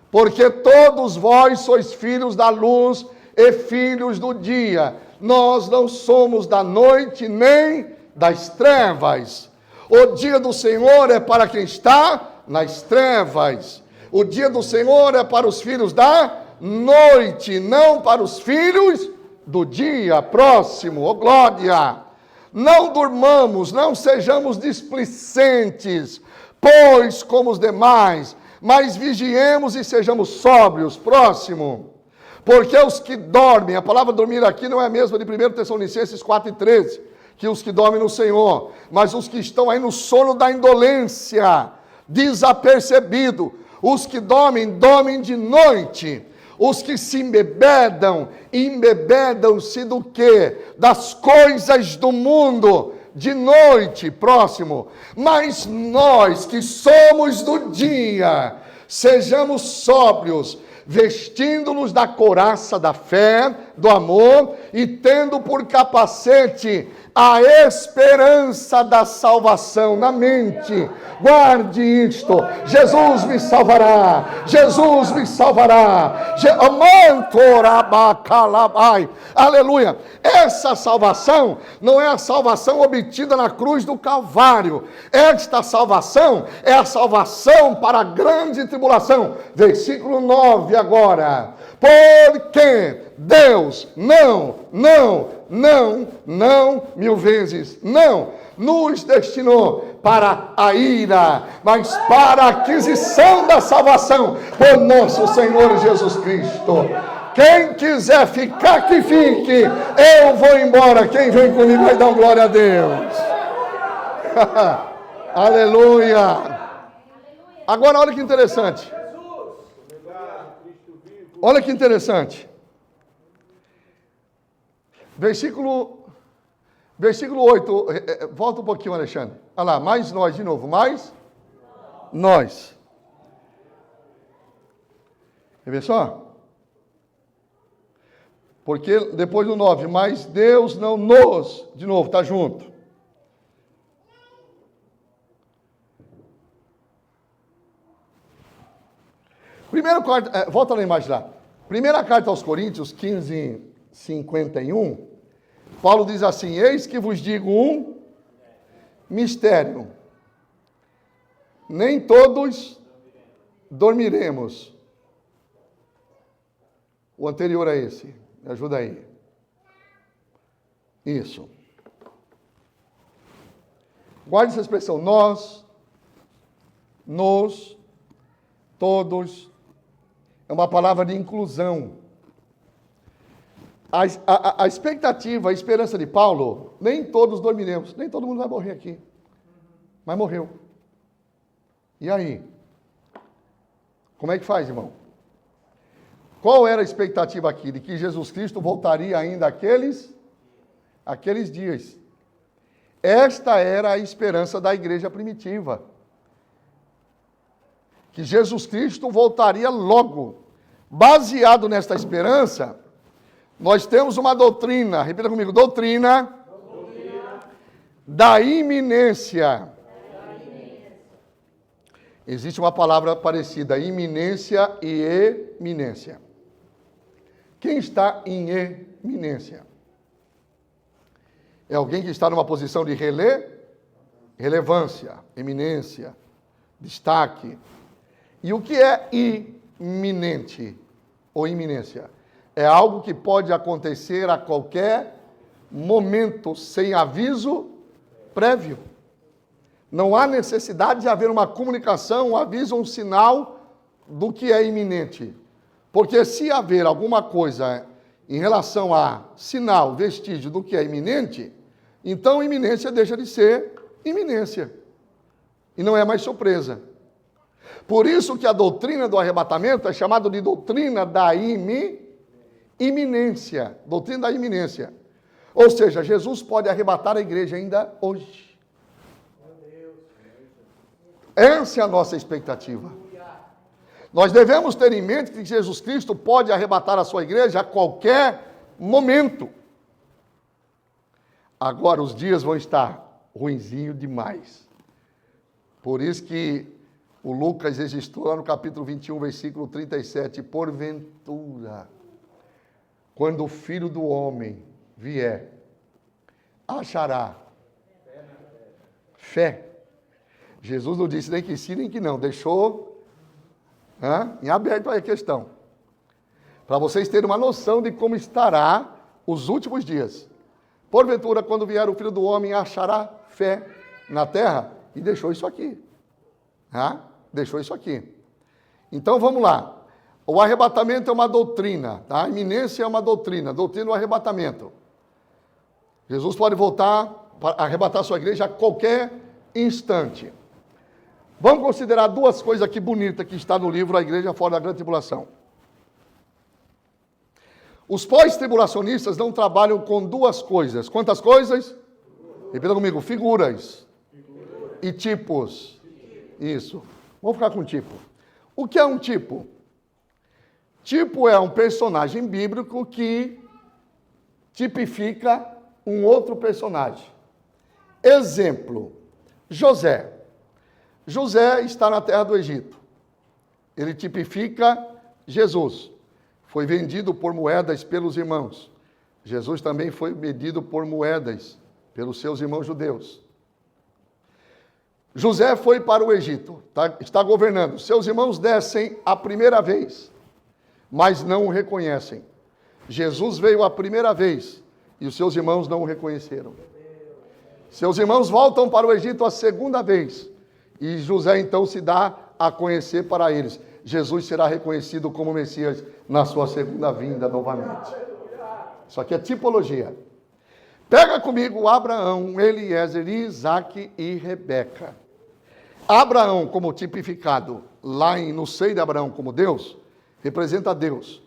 Porque todos vós sois filhos da luz e filhos do dia. Nós não somos da noite nem das trevas. O dia do Senhor é para quem está nas trevas. O dia do Senhor é para os filhos da noite, não para os filhos do dia. Próximo, ó glória. Não durmamos, não sejamos displicentes, pois como os demais, mas vigiemos e sejamos sóbrios. Próximo. Porque os que dormem, a palavra dormir aqui não é a mesma de 1 Tessalonicenses 4:13, que os que dormem no Senhor, mas os que estão aí no sono da indolência, desapercebido. Os que dormem, dormem de noite. Os que se embebedam, embebedam-se do quê? Das coisas do mundo, de noite. Próximo. Mas nós que somos do dia, sejamos sóbrios, vestindo-nos da couraça da fé, do amor, e tendo por capacete a esperança da salvação na mente. Guarde isto, Jesus me salvará, Jesus me salvará, aleluia. Essa salvação não é a salvação obtida na cruz do Calvário, esta salvação é a salvação para a grande tribulação. Versículo 9 agora. Porque Deus não, mil vezes, não, nos destinou para a ira, mas para a aquisição da salvação por nosso Senhor Jesus Cristo. Quem quiser ficar, que fique. Eu vou embora. Quem vem comigo vai dar glória a Deus. Aleluia. Agora olha que interessante. Olha que interessante. Versículo 8. Volta um pouquinho, Alexandre. Olha lá, mais nós de novo. Mais nós. Quer ver só? Porque depois do 9, mas Deus não nos, de novo, está junto. Primeiro carta, volta lá embaixo lá. Primeira carta aos Coríntios, 15:51, Paulo diz assim: eis que vos digo um mistério. Nem todos dormiremos. O anterior a esse. Me ajuda aí. Isso. Guarde essa expressão. Nós, nos, todos. É uma palavra de inclusão. A expectativa, a esperança de Paulo, nem todos dormiremos, nem todo mundo vai morrer aqui. Mas morreu. E aí? Como é que faz, irmão? Qual era a expectativa aqui? De que Jesus Cristo voltaria ainda aqueles dias. Esta era a esperança da igreja primitiva. Que Jesus Cristo voltaria logo. Baseado nesta esperança, nós temos uma doutrina, repita comigo, doutrina da iminência. Existe uma palavra parecida, iminência e eminência. Quem está em eminência? É alguém que está numa posição de relevância, eminência, destaque. E o que é iminente ou iminência? É algo que pode acontecer a qualquer momento, sem aviso prévio. Não há necessidade de haver uma comunicação, um aviso, um sinal do que é iminente. Porque se haver alguma coisa em relação a sinal, vestígio do que é iminente, então iminência deixa de ser iminência. E não é mais surpresa. Por isso que a doutrina do arrebatamento é chamada de doutrina da iminência. Doutrina da iminência. Ou seja, Jesus pode arrebatar a igreja ainda hoje. Essa é a nossa expectativa. Nós devemos ter em mente que Jesus Cristo pode arrebatar a sua igreja a qualquer momento. Agora os dias vão estar ruinzinho demais. Por isso que o Lucas registrou lá no capítulo 21, versículo 37, porventura, quando o Filho do Homem vier, achará fé. Jesus não disse nem que sim, nem que não, deixou em aberto a questão. Para vocês terem uma noção de como estará os últimos dias. Porventura, quando vier o Filho do Homem, achará fé na terra? E deixou isso aqui. Deixou isso aqui. Então, vamos lá. O arrebatamento é uma doutrina. A iminência é uma doutrina. Doutrina do arrebatamento. Jesus pode voltar para arrebatar sua igreja a qualquer instante. Vamos considerar duas coisas aqui bonitas que está no livro A Igreja Fora da Grande Tribulação. Os pós-tribulacionistas não trabalham com duas coisas. Quantas coisas? Repita comigo. Figuras. E tipos. Isso. Vamos ficar com tipo. O que é um tipo? Tipo é um personagem bíblico que tipifica um outro personagem. Exemplo. José. José está na terra do Egito. Ele tipifica Jesus. Foi vendido por moedas pelos irmãos. Jesus também foi vendido por moedas pelos seus irmãos judeus. José foi para o Egito, está governando. Seus irmãos descem a primeira vez, mas não o reconhecem. Jesus veio a primeira vez e os seus irmãos não o reconheceram. Seus irmãos voltam para o Egito a segunda vez e José então se dá a conhecer para eles. Jesus será reconhecido como Messias na sua segunda vinda novamente. Isso aqui é tipologia. Pega comigo Abraão, Eliezer, Isaac e Rebeca. Abraão, como tipificado lá no seio de Abraão como Deus, representa Deus.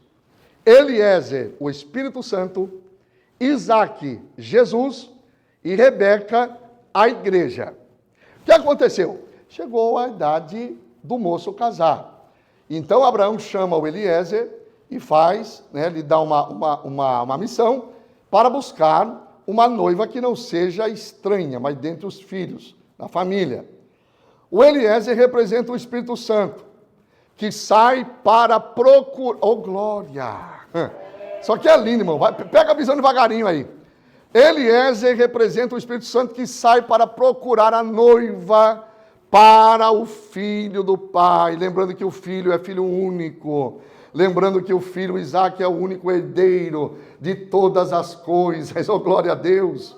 Eliezer, o Espírito Santo. Isaac, Jesus. E Rebeca, a igreja. O que aconteceu? Chegou a idade do moço casar. Então Abraão chama o Eliezer e lhe dá uma missão para buscar uma noiva que não seja estranha, mas dentre os filhos, da família. O Eliezer representa o Espírito Santo, que sai para procurar... Oh, glória! Isso aqui é lindo, irmão. Pega a visão devagarinho aí. Eliezer representa o Espírito Santo que sai para procurar a noiva para o filho do pai. Lembrando que o filho é filho único. Lembrando que o filho Isaac é o único herdeiro de todas as coisas. Oh, glória a Deus!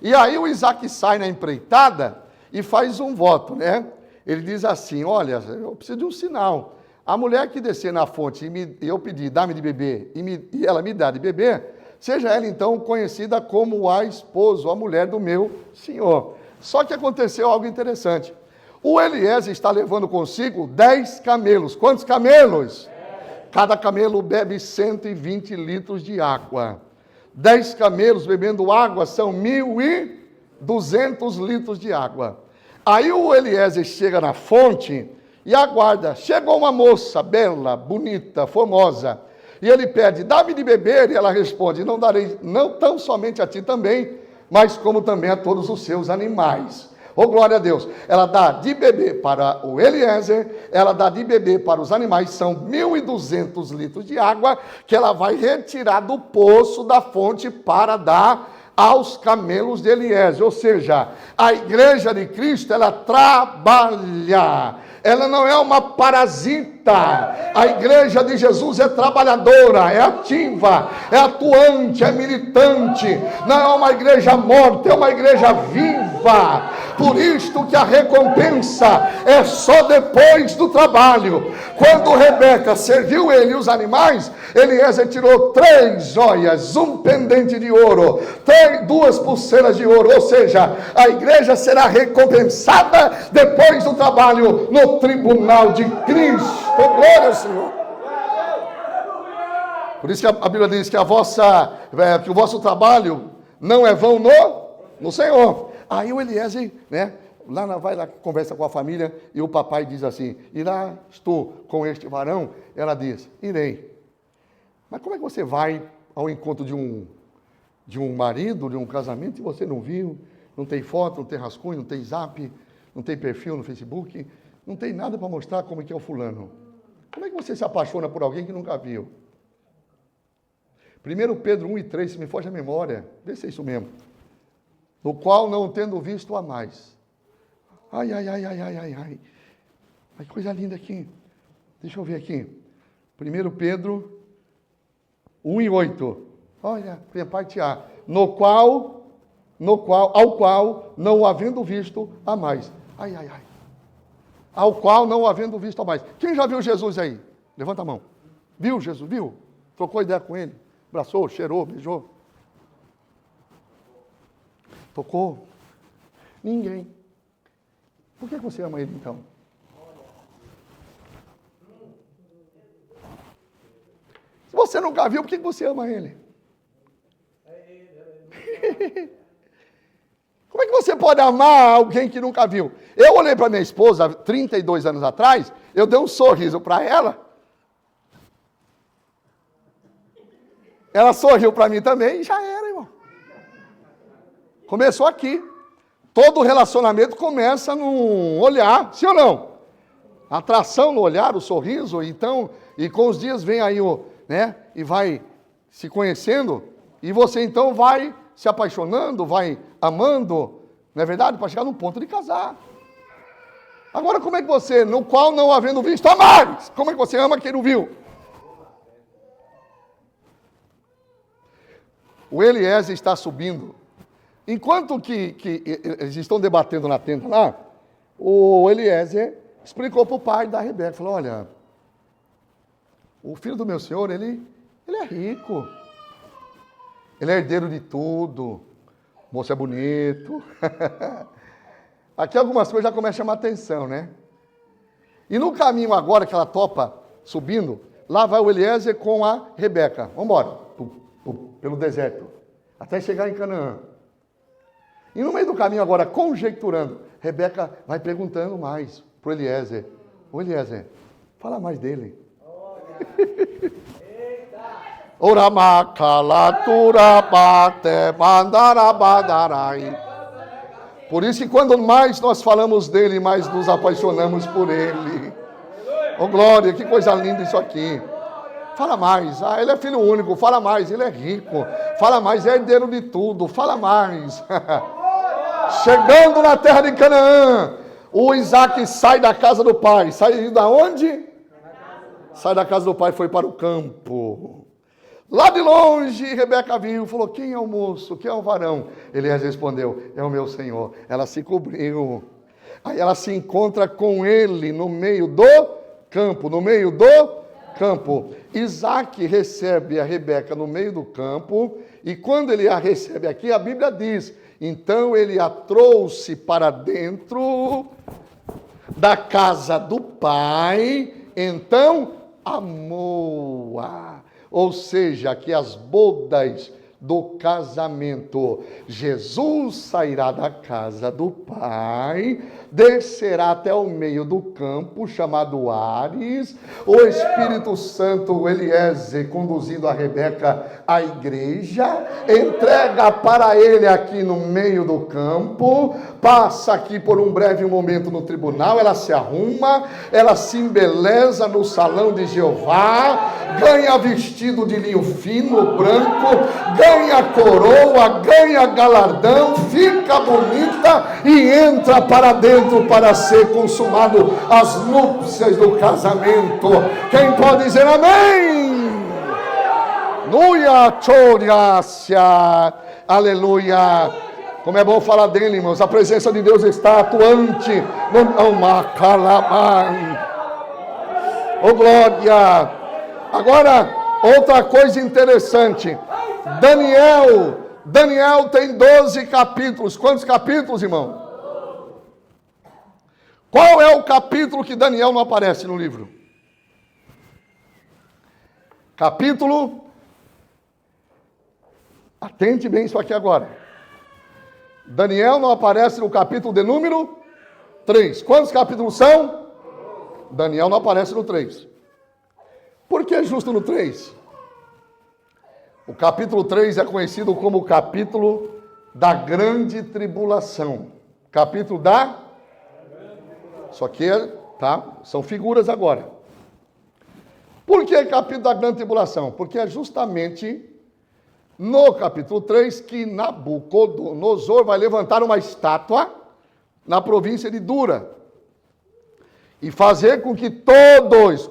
E aí o Isaac sai na empreitada e faz um voto, né? Ele diz assim, olha, eu preciso de um sinal. A mulher que descer na fonte e eu pedir, dá-me de beber, e ela me dá de beber, seja ela então conhecida como a esposa, a mulher do meu Senhor. Só que aconteceu algo interessante. O Eliezer está levando consigo 10 camelos. Quantos camelos? Cada camelo bebe 120 litros de água. 10 camelos bebendo água são 1.200 litros de água. Aí o Eliezer chega na fonte e aguarda. Chegou uma moça bela, bonita, formosa. E ele pede, dá-me de beber. E ela responde, não darei, não tão somente a ti também, mas como também a todos os seus animais. Oh, glória a Deus. Ela dá de beber para o Eliezer, ela dá de beber para os animais, são 1.200 litros de água, que ela vai retirar do poço da fonte para dar aos camelos de Eliezer. Ou seja, a igreja de Cristo, ela trabalha. Ela não é uma parasita. A igreja de Jesus é trabalhadora, é ativa, é atuante, é militante. Não é uma igreja morta, é uma igreja viva. Por isto que a recompensa é só depois do trabalho. Quando Rebeca serviu ele e os animais, Eliezer tirou 3 joias, um pendente de ouro, 2 pulseiras de ouro. Ou seja, a igreja será recompensada depois do trabalho no tribunal de Cristo. Glória ao Senhor. Por isso que a Bíblia diz que que o vosso trabalho não é vão no Senhor. Aí o Eliezer, né, vai lá, conversa com a família, e o papai diz assim, irás tu com este varão? Ela diz, irei. Mas como é que você vai ao encontro de um marido, de um casamento, e você não viu, não tem foto, não tem rascunho, não tem zap, não tem perfil no Facebook, não tem nada para mostrar como é que é o fulano? Como é que você se apaixona por alguém que nunca viu? 1 Pedro 1:3, se me foge a memória, vê se é isso mesmo. No qual não tendo visto a mais. Ai. Ai, que coisa linda aqui. Deixa eu ver aqui. 1 Pedro 1:8. Olha, parte A. Ao qual não havendo visto a mais. Ai. Ao qual não havendo visto a mais. Quem já viu Jesus aí? Levanta a mão. Viu Jesus? Viu? Trocou ideia com ele? Abraçou, cheirou, beijou? Tocou? Ninguém. Por que você ama ele então? Se você nunca viu, por que você ama ele? Como é que você pode amar alguém que nunca viu? Eu olhei para minha esposa 32 anos atrás, eu dei um sorriso para ela. Ela sorriu para mim também e já era, irmão. Começou aqui. Todo relacionamento começa num olhar, sim ou não? Atração no olhar, o sorriso, então, e com os dias vem aí e vai se conhecendo, e você então vai se apaixonando, vai amando, não é verdade? Para chegar num ponto de casar. Agora, como é que você, no qual não havendo visto a mais, como é que você ama quem não viu? O Eliezer está subindo. Enquanto que eles estão debatendo na tenda lá, o Eliezer explicou para o pai da Rebeca, falou, olha, o filho do meu senhor, ele é rico, ele é herdeiro de tudo, o moço é bonito. Aqui algumas coisas já começam a chamar atenção, né? E no caminho agora que ela topa subindo, lá vai o Eliezer com a Rebeca, vamos embora, pelo deserto, até chegar em Canaã. E no meio do caminho agora, conjecturando, Rebeca vai perguntando mais para o Eliezer. Ô Eliezer, fala mais dele. Por isso que quando mais nós falamos dele, mais nos apaixonamos por ele. Ô glória, que coisa linda isso aqui. Fala mais, ele é filho único, fala mais, ele é rico, fala mais, é herdeiro de tudo, fala mais. Chegando na terra de Canaã, o Isaac sai da casa do pai. Sai da onde? Sai da casa do pai e foi para o campo. Lá de longe, Rebeca viu, falou, quem é o moço? Quem é o varão? Ele respondeu, é o meu senhor. Ela se cobriu. Aí ela se encontra com ele no meio do campo, no meio do campo. Isaac recebe a Rebeca no meio do campo, e quando ele a recebe aqui, a Bíblia diz, então ele a trouxe para dentro da casa do pai, então amou-a. Ou seja, que as bodas do casamento, Jesus sairá da casa do pai, descerá até o meio do campo, chamado Ares, o Espírito Santo, o Eliezer, conduzindo a Rebeca à igreja, entrega para ele aqui no meio do campo, passa aqui por um breve momento no tribunal, ela se arruma, ela se embeleza no salão de Jeová, ganha vestido de linho fino, branco, ganha coroa, ganha galardão, fica bonita e entra para dentro para ser consumado as núpcias do casamento. Quem pode dizer amém? Aleluia, glória, aleluia. Como é bom falar dele, irmãos. A presença de Deus está atuante. Oh, glória. Agora, outra coisa interessante. Daniel tem 12 capítulos. Quantos capítulos, irmão? Qual é o capítulo que Daniel não aparece no livro? Capítulo. Atente bem isso aqui agora. Daniel não aparece no capítulo de número 3. Quantos capítulos são? Daniel não aparece no 3. Por que justo no 3? O capítulo 3 é conhecido como o capítulo da grande tribulação. Capítulo da... Só que, tá? São figuras agora. Por que capítulo da grande tribulação? Porque é justamente no capítulo 3 que Nabucodonosor vai levantar uma estátua na província de Dura e fazer com que todos,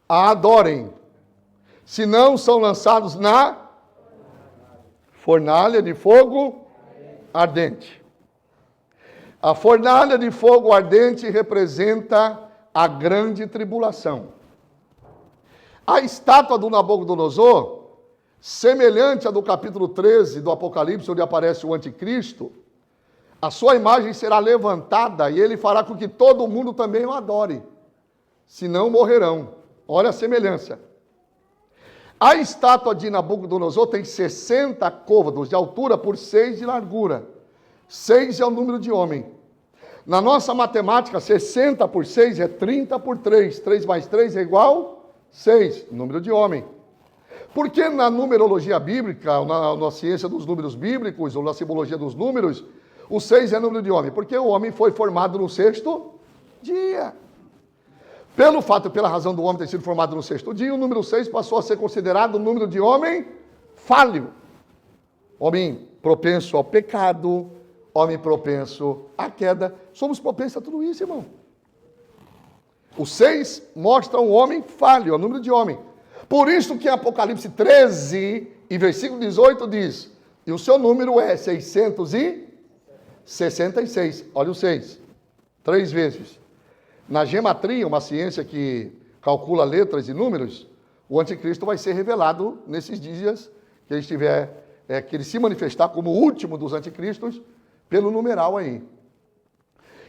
a adorem, senão são lançados na fornalha de fogo ardente. A fornalha de fogo ardente representa a grande tribulação. A estátua do Nabucodonosor, semelhante à do capítulo 13 do Apocalipse, onde aparece o anticristo, a sua imagem será levantada e ele fará com que todo mundo também o adore, senão morrerão. Olha a semelhança. A estátua de Nabucodonosor tem 60 côvados de altura por 6 de largura. 6 é o número de homem. Na nossa matemática, 60 por 6 é 30 por 3. 3 mais 3 é igual 6, número de homem. Porque na numerologia bíblica, ou na ciência dos números bíblicos, ou na simbologia dos números, o 6 é número de homem. Porque o homem foi formado no 6º dia. Pela razão do homem ter sido formado no 6º dia, o número 6 passou a ser considerado o número de homem falho. Homem propenso ao pecado, homem propenso à queda. Somos propensos a tudo isso, irmão. O 6 mostra um homem falho, é o número de homem. Por isso que em Apocalipse 13, e versículo 18 diz, e o seu número é 666. Olha o 6, 3 vezes. Na gematria, uma ciência que calcula letras e números, o anticristo vai ser revelado nesses dias que ele estiver, que ele se manifestar como o último dos anticristos, pelo numeral aí.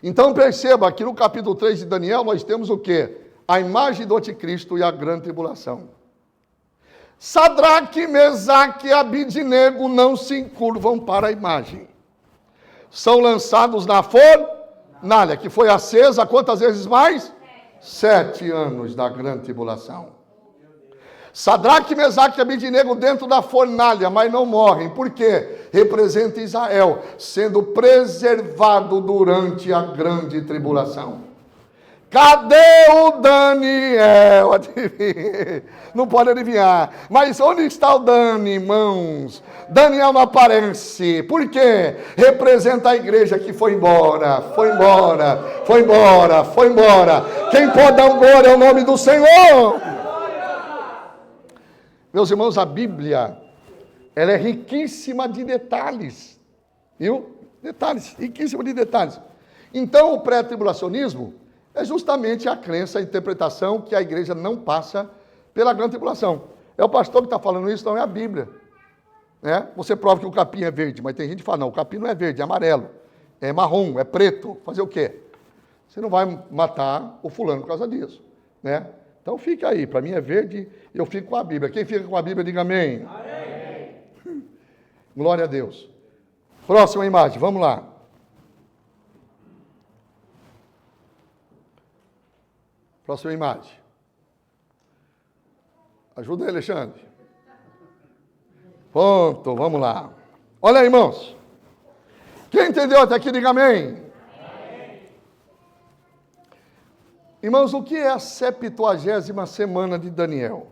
Então perceba que no capítulo 3 de Daniel nós temos o quê? A imagem do anticristo e a grande tribulação. Sadraque, Mesaque e Abidnego não se encurvam para a imagem. São lançados na fornalha, que foi acesa quantas vezes mais? 7 anos da grande tribulação. Sadraque, Mesaque e Abidnego dentro da fornalha, mas não morrem. Por quê? Representa Israel, sendo preservado durante a grande tribulação. Cadê o Daniel? Não pode adivinhar. Mas onde está o Dani, irmãos? Daniel não aparece. Por quê? Representa a igreja que foi embora, foi embora, foi embora, foi embora. Quem pode dar um glória ao nome do Senhor? Meus irmãos, a Bíblia, ela é riquíssima de detalhes. Viu? Detalhes, riquíssima de detalhes. Então, o pré-tribulacionismo É justamente a crença, a interpretação que a igreja não passa pela grande tribulação. É o pastor que está falando isso, não é a Bíblia. Né? Você prova que o capim é verde, mas tem gente que fala, não, o capim não é verde, é amarelo, é marrom, é preto. Fazer o quê? Você não vai matar o fulano por causa disso. Né? Então fica aí, para mim é verde, eu fico com a Bíblia. Quem fica com a Bíblia, diga amém. Amém. Glória a Deus. Próxima imagem, vamos lá. Próxima imagem. Ajuda aí, Alexandre. Pronto, vamos lá. Olha aí, irmãos. Quem entendeu até aqui, diga amém. Amém. Irmãos, o que é a 70ª semana de Daniel?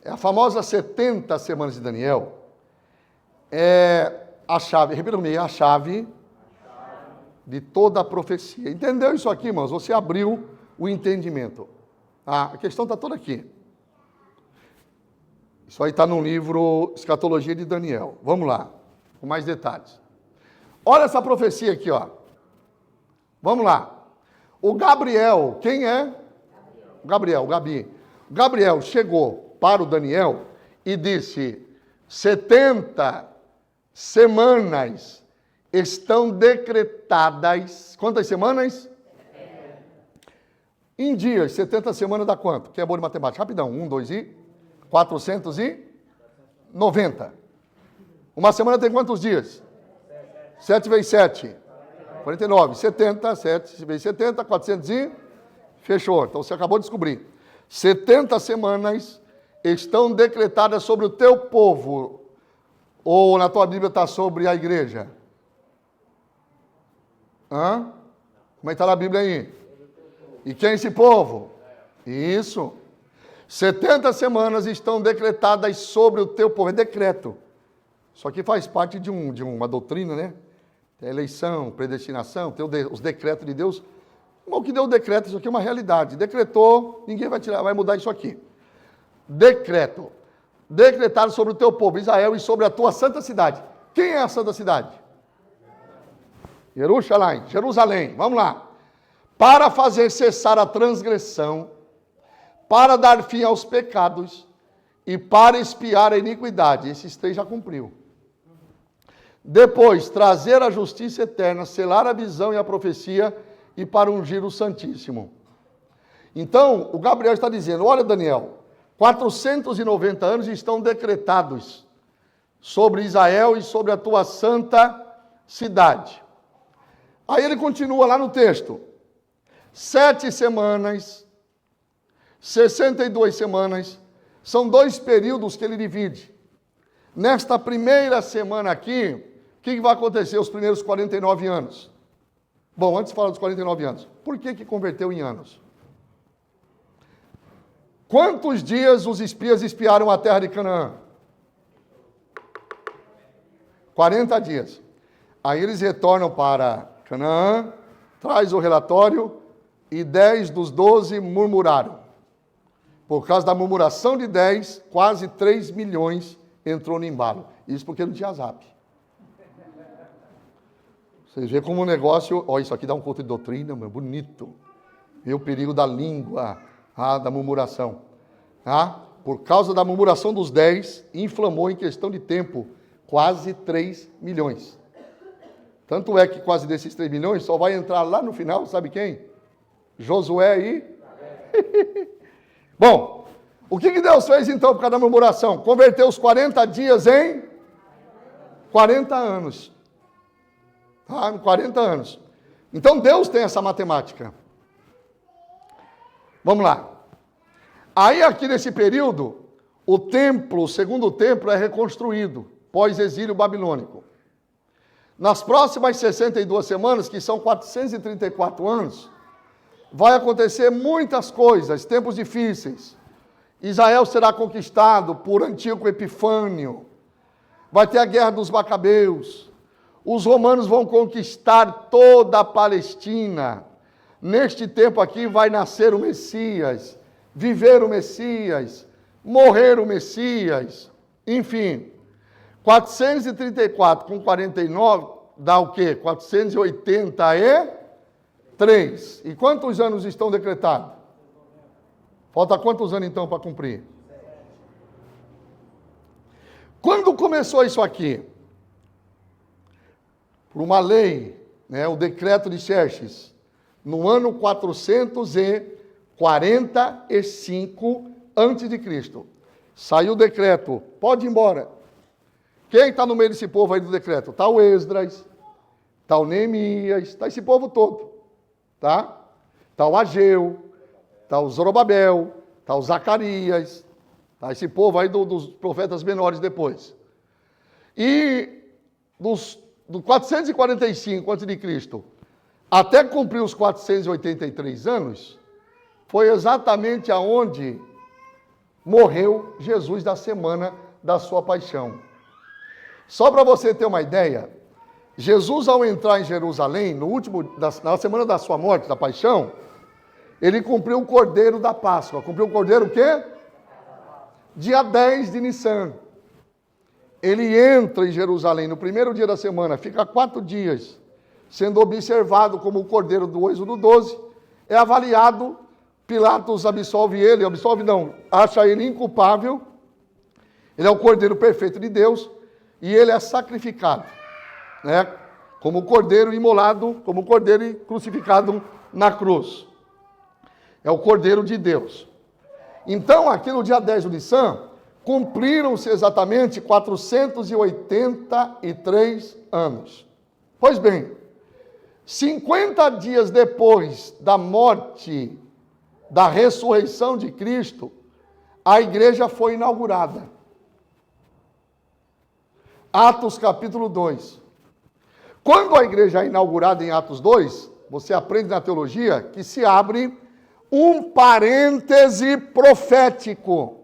É a famosa 70 semanas de Daniel. É a chave, repita comigo, é a chave de toda a profecia. Entendeu isso aqui, irmãos? Você abriu o entendimento. A questão está toda aqui. Isso aí está no livro Escatologia de Daniel. Vamos lá, com mais detalhes. Olha essa profecia aqui, ó. Vamos lá. O Gabriel, quem é? Gabriel, Gabi. Gabriel chegou para o Daniel e disse: 70 semanas estão decretadas. Quantas semanas? Em dias, 70 semanas dá quanto? Quem é bom de matemática? Rapidão. 1, 2 e 490. Uma semana tem quantos dias? 7 vezes 7. 49. 70, 7 vezes 70, 400 e... Fechou. Então você acabou de descobrir. 70 semanas estão decretadas sobre o teu povo. Ou na tua Bíblia está sobre a igreja? Hã? Como é que está na Bíblia aí? E quem é esse povo? Isso. 70 semanas estão decretadas sobre o teu povo. É decreto. Isso aqui faz parte de uma doutrina, né? Tem eleição, predestinação, tem os decretos de Deus. O que deu o decreto, isso aqui é uma realidade. Decretou, ninguém vai tirar, vai mudar isso aqui. Decreto. Decretado sobre o teu povo, Israel, e sobre a tua santa cidade. Quem é a santa cidade? Jerusalém. Vamos lá. Para fazer cessar a transgressão, para dar fim aos pecados e para expiar a iniquidade. Esses 3 já cumpriu. Depois, trazer a justiça eterna, selar a visão e a profecia e para ungir o Santíssimo. Então, o Gabriel está dizendo, olha Daniel, 490 anos estão decretados sobre Israel e sobre a tua santa cidade. Aí ele continua lá no texto. 7 semanas, 62 semanas, são 2 períodos que ele divide. Nesta primeira semana aqui, o que vai acontecer os primeiros 49 anos? Bom, antes de falar dos 49 anos, por que converteu em anos? Quantos dias os espias espiaram a terra de Canaã? 40 dias. Aí eles retornam para Canaã, traz o relatório, e 10 dos 12 murmuraram. Por causa da murmuração de 10, quase 3 milhões entrou no embalo. Isso porque não tinha zap. Vocês veem como o negócio... Ó, isso aqui dá um culto de doutrina, meu, bonito. Vê o perigo da língua, da murmuração. Por causa da murmuração dos 10, inflamou em questão de tempo quase 3 milhões. Tanto é que quase desses 3 milhões só vai entrar lá no final, sabe quem? Josué e... Bom, o que Deus fez então por causa da murmuração? Converteu os 40 dias em 40 anos. 40 anos. Então Deus tem essa matemática. Vamos lá. Aí aqui nesse período, o templo, o segundo templo é reconstruído, pós-exílio babilônico. Nas próximas 62 semanas, que são 434 anos, vai acontecer muitas coisas, tempos difíceis. Israel será conquistado por Antíoco Epifânio. Vai ter a guerra dos Macabeus. Os romanos vão conquistar toda a Palestina. Neste tempo aqui vai nascer o Messias, viver o Messias, morrer o Messias. Enfim, 434 com 49 dá o quê? 484. 3. E quantos anos estão decretados? Falta quantos anos então para cumprir? Quando começou isso aqui? Por uma lei, né, o decreto de Xerxes, no ano 445 a.C. Saiu o decreto, pode ir embora. Quem está no meio desse povo aí do decreto? Está o Esdras, está o Neemias, está esse povo todo. Tá? Está o Ageu, está o Zorobabel, está o Zacarias, tá? Esse povo aí dos profetas menores depois. E do 445 a.C. até cumprir os 483 anos, foi exatamente aonde morreu Jesus da semana da sua paixão. Só para você ter uma ideia, Jesus, ao entrar em Jerusalém, na semana da sua morte, da paixão, ele cumpriu o cordeiro da Páscoa. Cumpriu o cordeiro o quê? Dia 10 de Nissan. Ele entra em Jerusalém no primeiro dia da semana, fica 4 dias, sendo observado como o cordeiro do Êxodo 12, é avaliado, Pilatos absolve ele, acha ele inculpável, ele é o cordeiro perfeito de Deus, e ele é sacrificado, né, como cordeiro imolado, como cordeiro crucificado na cruz. É o cordeiro de Deus. Então, aqui no dia 10 de Nissan, cumpriram-se exatamente 483 anos. Pois bem, 50 dias depois da morte, da ressurreição de Cristo, a igreja foi inaugurada. Atos capítulo 2. Quando a igreja é inaugurada em Atos 2, você aprende na teologia que se abre um parêntese profético.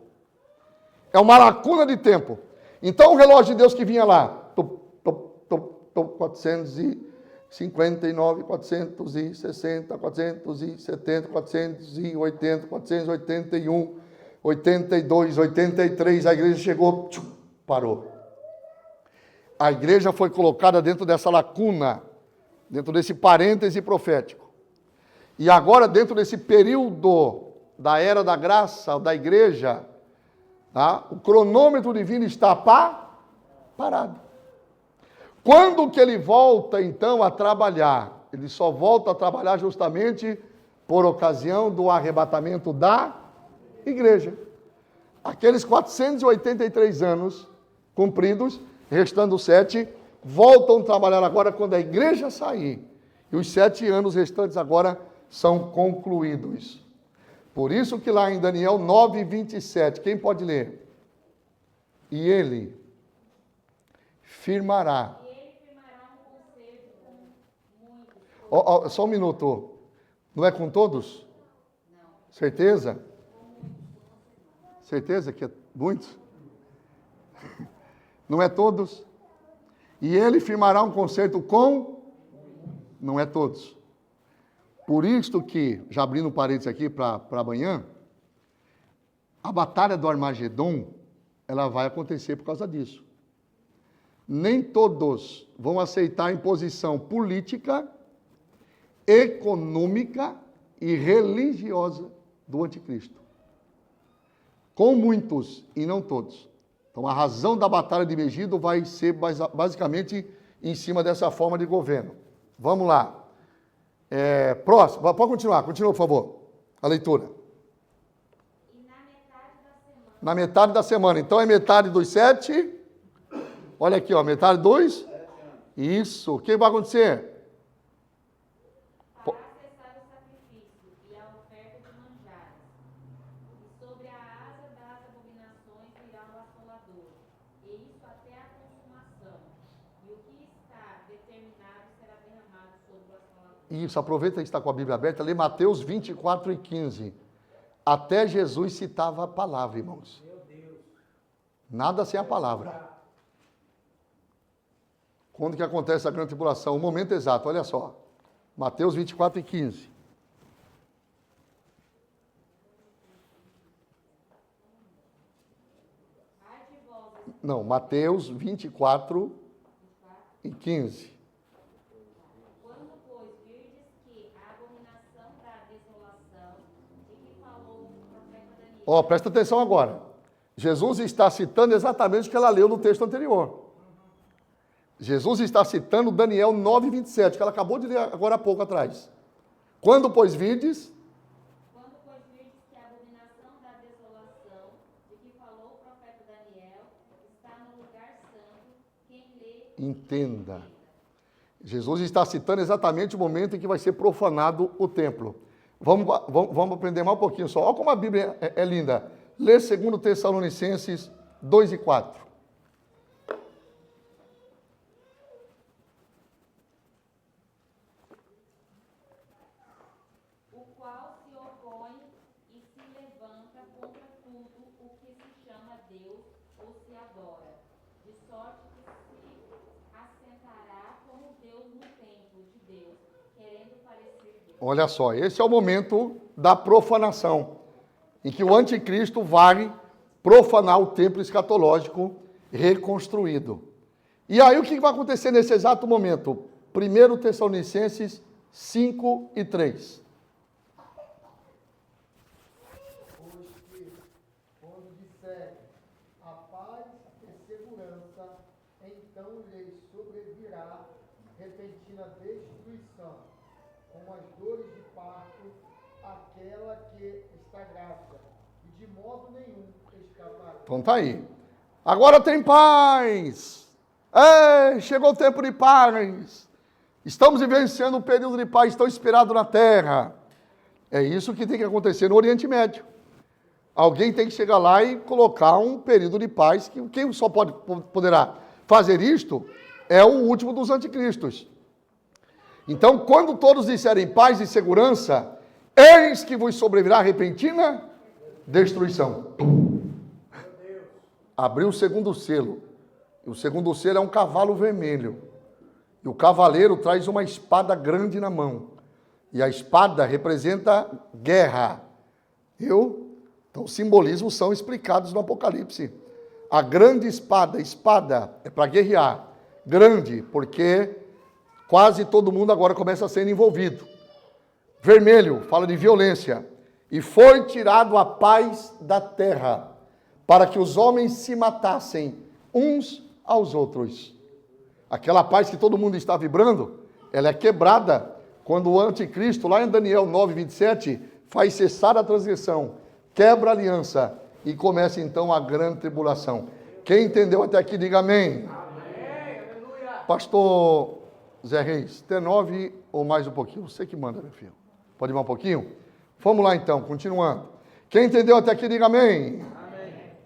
É uma lacuna de tempo. Então o relógio de Deus que vinha lá, 459, 460, 470, 480, 481, 82, 83, a igreja chegou, parou. A igreja foi colocada dentro dessa lacuna, dentro desse parêntese profético. E agora, dentro desse período da era da graça, da igreja, tá? O cronômetro divino está parado. Quando que ele volta, então, a trabalhar? Ele só volta a trabalhar justamente por ocasião do arrebatamento da igreja. Aqueles 483 anos cumpridos, restando 7, voltam a trabalhar agora quando a igreja sair. E os 7 anos restantes agora são concluídos. Por isso que lá em Daniel 9, 27, quem pode ler? E ele firmará. Só um minuto. Não é com todos? Não. Certeza? Certeza que é muitos? Não é todos? E ele firmará um concerto com? Não é todos. Por isto que, já abrindo um parênteses aqui para amanhã, a batalha do Armagedon, ela vai acontecer por causa disso. Nem todos vão aceitar a imposição política, econômica e religiosa do anticristo. Com muitos e não todos. Então, a razão da batalha de Megido vai ser basicamente em cima dessa forma de governo. Vamos lá. Próximo, pode continuar, continua, por favor, a leitura. E na metade da semana. Na metade da semana. Então, é metade dos 7. Olha aqui, ó, metade dos. Isso. O que vai acontecer? Para cessar o sacrifício e a oferta de manjares. E sobre a asa das abominações virá o assolador. E isso até a consumação. E o que está determinado será derramado sobre o assolador. Isso, aproveita que está com a Bíblia aberta, lê Mateus 24 e 15. Até Jesus citava a palavra, irmãos. Meu Deus. Nada sem a palavra. Quando que acontece a grande tribulação? O momento exato, olha só. Mateus 24 e 15. Não, Mateus 24 e 15. Quando, pois, virdes que a Ó, presta atenção agora. Jesus está citando exatamente o que ela leu no texto anterior. Jesus está citando Daniel 9:27, que ela acabou de ler agora há pouco atrás. Quando, pois, virdes... Quando, pois, virdes que a abominação da desolação, de que falou o profeta Daniel, está no lugar santo, quem lê... Entenda. Jesus está citando exatamente o momento em que vai ser profanado o templo. Vamos aprender mais um pouquinho só. Olha como a Bíblia é linda. Lê 2 Tessalonicenses 2:4. O qual se opõe e se levanta contra tudo o que se chama Deus ou se adora, de sorte que se assentará como Deus no templo de Deus, querendo parecer Deus. Olha só, esse é o momento da profanação, em que o anticristo vai profanar o templo escatológico reconstruído. E aí o que vai acontecer nesse exato momento? 1 Tessalonicenses 5:3. Pois que, quando disserem a paz e segurança, então lhes sobrevirá repentina destruição, como as dores de parto, aquela que está grávida, e de modo nenhum escapará. Então tá aí. Agora tem paz. Chegou o tempo de paz. Estamos vivenciando um período de paz tão esperado na terra. É isso que tem que acontecer no Oriente Médio. Alguém tem que chegar lá e colocar um período de paz, que quem só poderá fazer isto é o último dos anticristos. Então, quando todos disserem paz e segurança, eis que vos sobrevirá repentina destruição. Abriu o segundo selo. E o segundo selo é um cavalo vermelho. E o cavaleiro traz uma espada grande na mão. E a espada representa guerra. Então, os simbolismos são explicados no Apocalipse. A grande espada é para guerrear. Grande, porque quase todo mundo agora começa a ser envolvido. Vermelho, fala de violência. E foi tirado a paz da terra, para que os homens se matassem uns aos outros. Aquela paz que todo mundo está vibrando, ela é quebrada quando o anticristo, lá em Daniel 9:27, faz cessar a transgressão, quebra a aliança e começa então a grande tribulação. Quem entendeu até aqui, diga amém. Amém. Pastor Zé Reis, tem 9 ou mais um pouquinho? Você que manda, meu filho. Pode ir mais um pouquinho? Vamos lá então, continuando. Quem entendeu até aqui, diga amém.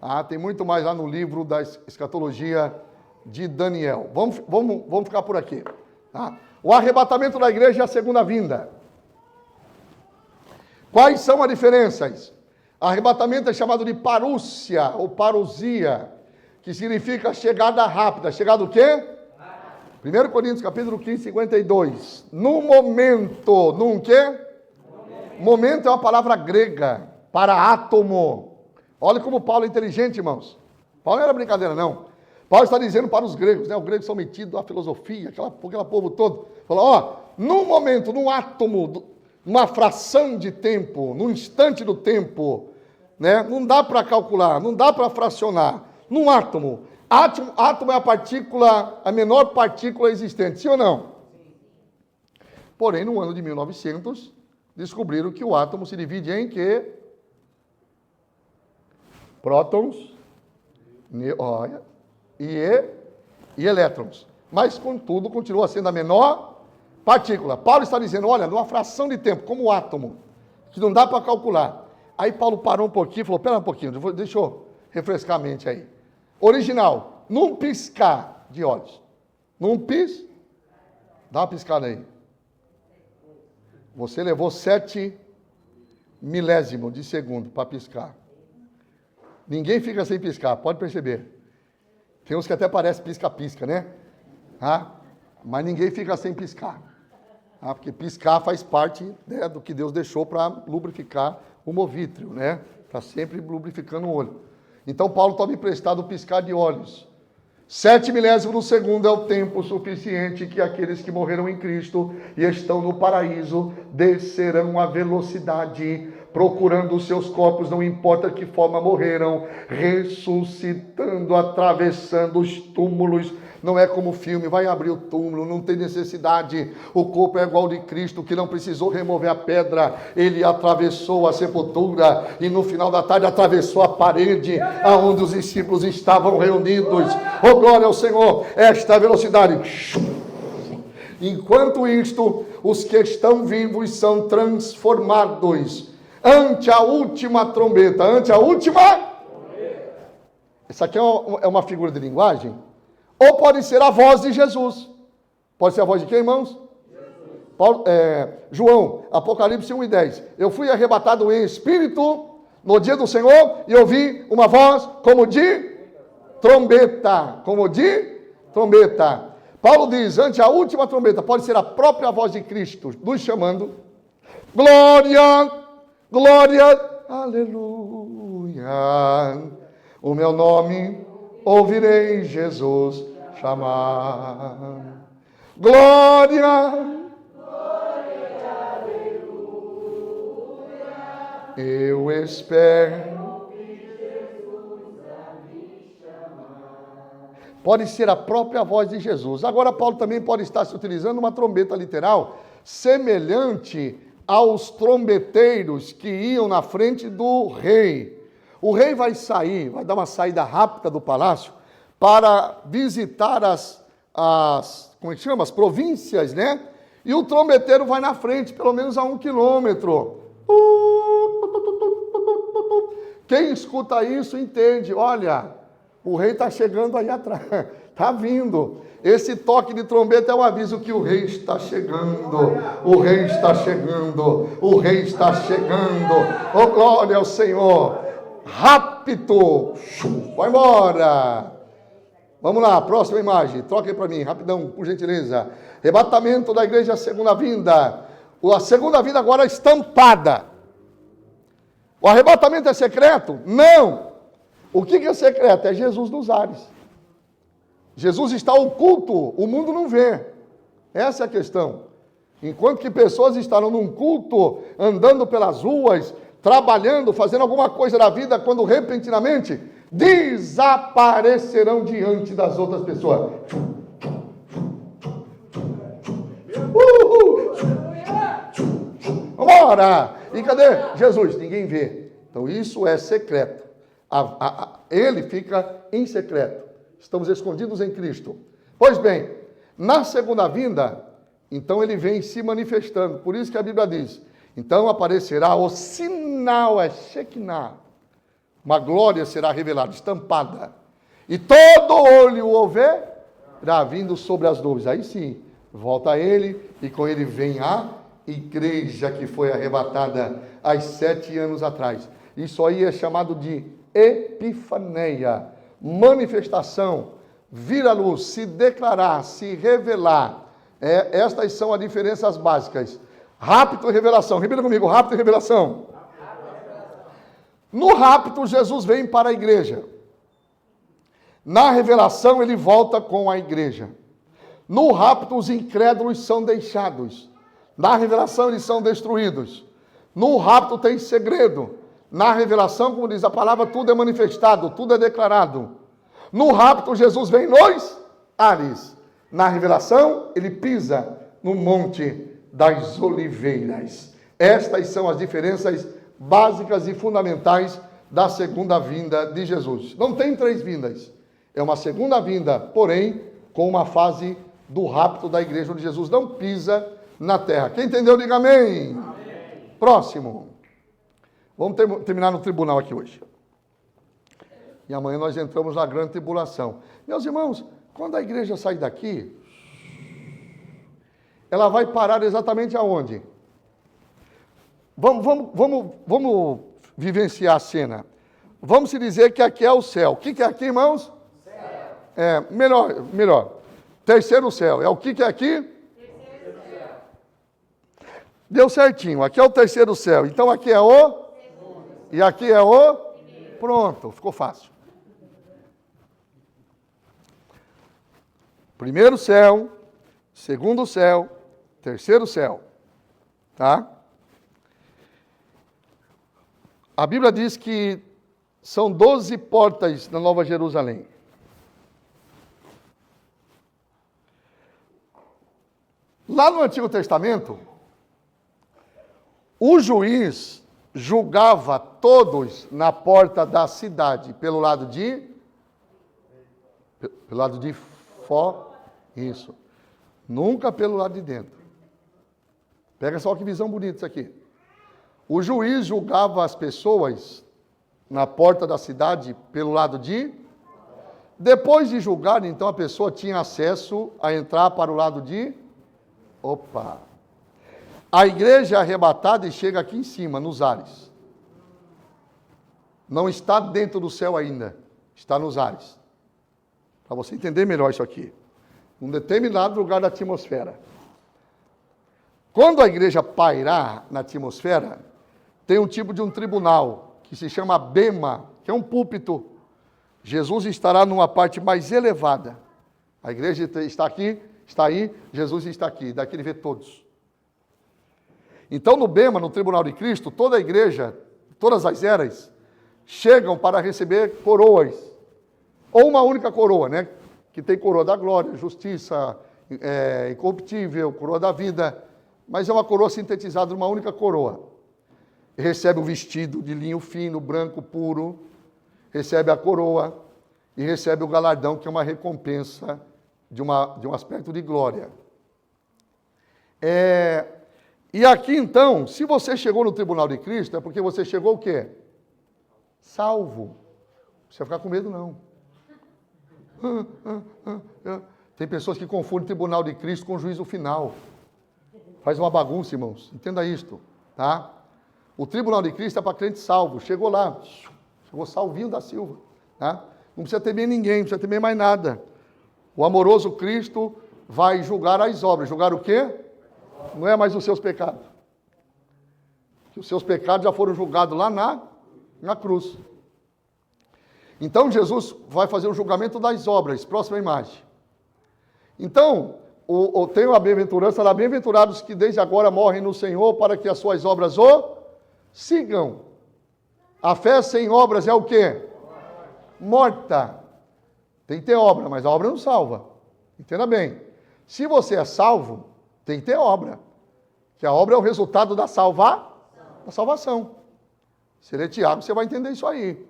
Amém. Tem muito mais lá no livro da escatologia de Daniel. Vamos ficar por aqui. Tá? O arrebatamento da igreja e a segunda vinda. Quais são as diferenças? Arrebatamento é chamado de parúcia ou parousia, que significa chegada rápida. Chegada o quê? 1 Coríntios capítulo 15, 52. No momento, num quê? Momento é uma palavra grega, para átomo. Olha como Paulo é inteligente, irmãos. Paulo não era brincadeira, não. Paulo está dizendo para os gregos, né? Os gregos são metidos à filosofia, aquele povo todo. Falou, num momento, num átomo, numa fração de tempo, num instante do tempo, né? Não dá para calcular, não dá para fracionar. Num átomo. Átomo é a menor partícula existente, sim ou não? Porém, no ano de 1900, descobriram que o átomo se divide em quê? Prótons e elétrons. Mas, contudo, continua sendo a menor partícula. Paulo está dizendo, olha, numa fração de tempo, como o átomo, que não dá para calcular. Aí Paulo parou um pouquinho e falou, pera um pouquinho, deixa eu refrescar a mente aí. Original, num piscar de olhos. Dá uma piscada aí. Você levou 7 milésimos de segundo para piscar. Ninguém fica sem piscar, pode perceber. Tem uns que até parece pisca-pisca, né? Mas ninguém fica sem piscar. Porque piscar faz parte, né, do que Deus deixou para lubrificar o movítrio, né? Está sempre lubrificando o olho. Então Paulo toma emprestado o piscar de olhos. 7 milésimos do segundo é o tempo suficiente que aqueles que morreram em Cristo e estão no paraíso descerão a velocidade procurando os seus corpos, não importa de que forma morreram, ressuscitando, atravessando os túmulos. Não é como filme, vai abrir o túmulo, não tem necessidade. O corpo é igual de Cristo, que não precisou remover a pedra. Ele atravessou a sepultura e no final da tarde atravessou a parede aonde os discípulos estavam reunidos. Oh, glória ao Senhor! Esta velocidade. Enquanto isto, os que estão vivos são transformados ante a última trombeta. Ante a última trombeta. Essa aqui é uma figura de linguagem. Ou pode ser a voz de Jesus. Pode ser a voz de quem, irmãos? Paulo, João, Apocalipse 1:10. Eu fui arrebatado em espírito no dia do Senhor e ouvi uma voz como de trombeta. Como de trombeta. Paulo diz, ante a última trombeta, pode ser a própria voz de Cristo nos chamando. Glória, glória, aleluia. O meu nome ouvirei Jesus chamar. Glória, glória, aleluia. Eu espero. Pode ser a própria voz de Jesus. Agora, Paulo também pode estar se utilizando uma trombeta literal, semelhante aos trombeteiros que iam na frente do rei. O rei vai sair, vai dar uma saída rápida do palácio para visitar como é que chama? As províncias, né? E o trombeteiro vai na frente, pelo menos a 1 quilômetro. Quem escuta isso entende, olha, o rei está chegando aí atrás, está vindo. Esse toque de trombeta é um aviso que o rei está chegando. O rei está chegando. O rei está chegando. Oh, glória ao Senhor. Rápido. Vai embora. Vamos lá, próxima imagem. Troque para mim, rapidão, por gentileza. Arrebatamento da igreja, segunda vinda. A segunda vinda agora é estampada. O arrebatamento é secreto? Não. O que é secreto? É Jesus nos ares. Jesus está oculto, o mundo não vê. Essa é a questão. Enquanto que pessoas estarão num culto, andando pelas ruas, trabalhando, fazendo alguma coisa da vida, quando repentinamente desaparecerão diante das outras pessoas. Vambora! E cadê Jesus? Ninguém vê. Então isso é secreto. Ele fica em secreto. Estamos escondidos em Cristo. Pois bem, na segunda vinda, então ele vem se manifestando. Por isso que a Bíblia diz, então aparecerá o sinal, é Shekinah. Uma glória será revelada, estampada. E todo olho o verá vindo sobre as nuvens. Aí sim, volta ele e com ele vem a igreja que foi arrebatada há 7 anos atrás. Isso aí é chamado de epifaneia, manifestação, vir à luz, se declarar, se revelar. Estas são as diferenças básicas. Rapto e revelação. Repita comigo, rapto e revelação. No rapto, Jesus vem para a igreja. Na revelação, ele volta com a igreja. No rapto, os incrédulos são deixados. Na revelação, eles são destruídos. No rapto tem segredo. Na revelação, como diz a palavra, tudo é manifestado, tudo é declarado. No rapto, Jesus vem nos ares. Na revelação, ele pisa no monte das oliveiras. Estas são as diferenças básicas e fundamentais da segunda vinda de Jesus. Não tem 3 vindas. É uma segunda vinda, porém, com uma fase do rapto da igreja, onde Jesus não pisa na terra. Quem entendeu, diga amém. Amém. Próximo. Vamos terminar no tribunal aqui hoje. E amanhã nós entramos na grande tribulação. Meus irmãos, quando a igreja sair daqui, ela vai parar exatamente aonde? Vamos vivenciar a cena. Vamos se dizer que aqui é o céu. O que é aqui, irmãos? Céu. Melhor. Terceiro céu. É o que é aqui? Terceiro céu. Deu certinho. Aqui é o terceiro céu. Então aqui é o... E aqui é o... Pronto, ficou fácil. Primeiro céu, segundo céu, terceiro céu. Tá? A Bíblia diz que são 12 portas na Nova Jerusalém. Lá no Antigo Testamento, o juiz julgava todos na porta da cidade, pelo lado de fora, isso. Nunca pelo lado de dentro. Pega só que visão bonita isso aqui. O juiz julgava as pessoas na porta da cidade pelo lado de... Depois de julgar, então a pessoa tinha acesso a entrar para o lado de... Opa! A igreja é arrebatada e chega aqui em cima, nos ares. Não está dentro do céu ainda, está nos ares. Para você entender melhor isso aqui. Um determinado lugar da atmosfera. Quando a igreja pairar na atmosfera, tem um tipo de um tribunal, que se chama bema, que é um púlpito. Jesus estará numa parte mais elevada. A igreja está aqui, está aí, Jesus está aqui. Daqui ele vê todos. Então, no bema, no tribunal de Cristo, toda a igreja, todas as eras, chegam para receber coroas. Ou uma única coroa, né? Que tem coroa da glória, justiça, incorruptível, coroa da vida. Mas é uma coroa sintetizada numa única coroa. Recebe o vestido de linho fino, branco, puro. Recebe a coroa. E recebe o galardão, que é uma recompensa de um aspecto de glória. E aqui, então, se você chegou no tribunal de Cristo, é porque você chegou o quê? Salvo. Não precisa ficar com medo, não. Tem pessoas que confundem o tribunal de Cristo com o juízo final. Faz uma bagunça, irmãos. Entenda isto, tá? O tribunal de Cristo é para crente salvo. Chegou lá, chegou salvinho da Silva, tá? Não precisa temer ninguém, não precisa temer mais nada. O amoroso Cristo vai julgar as obras. Julgar o quê? Não é mais os seus pecados. Os seus pecados já foram julgados lá na cruz. Então, Jesus vai fazer o julgamento das obras. Próxima imagem. Então, tem a bem-aventurança lá, bem-aventurados que desde agora morrem no Senhor para que as suas obras o sigam. A fé sem obras é o quê? Morta. Tem que ter obra, mas a obra não salva. Entenda bem. Se você é salvo, tem que ter obra. Que a obra é o resultado da salvação. Se ler Tiago, você vai entender isso aí.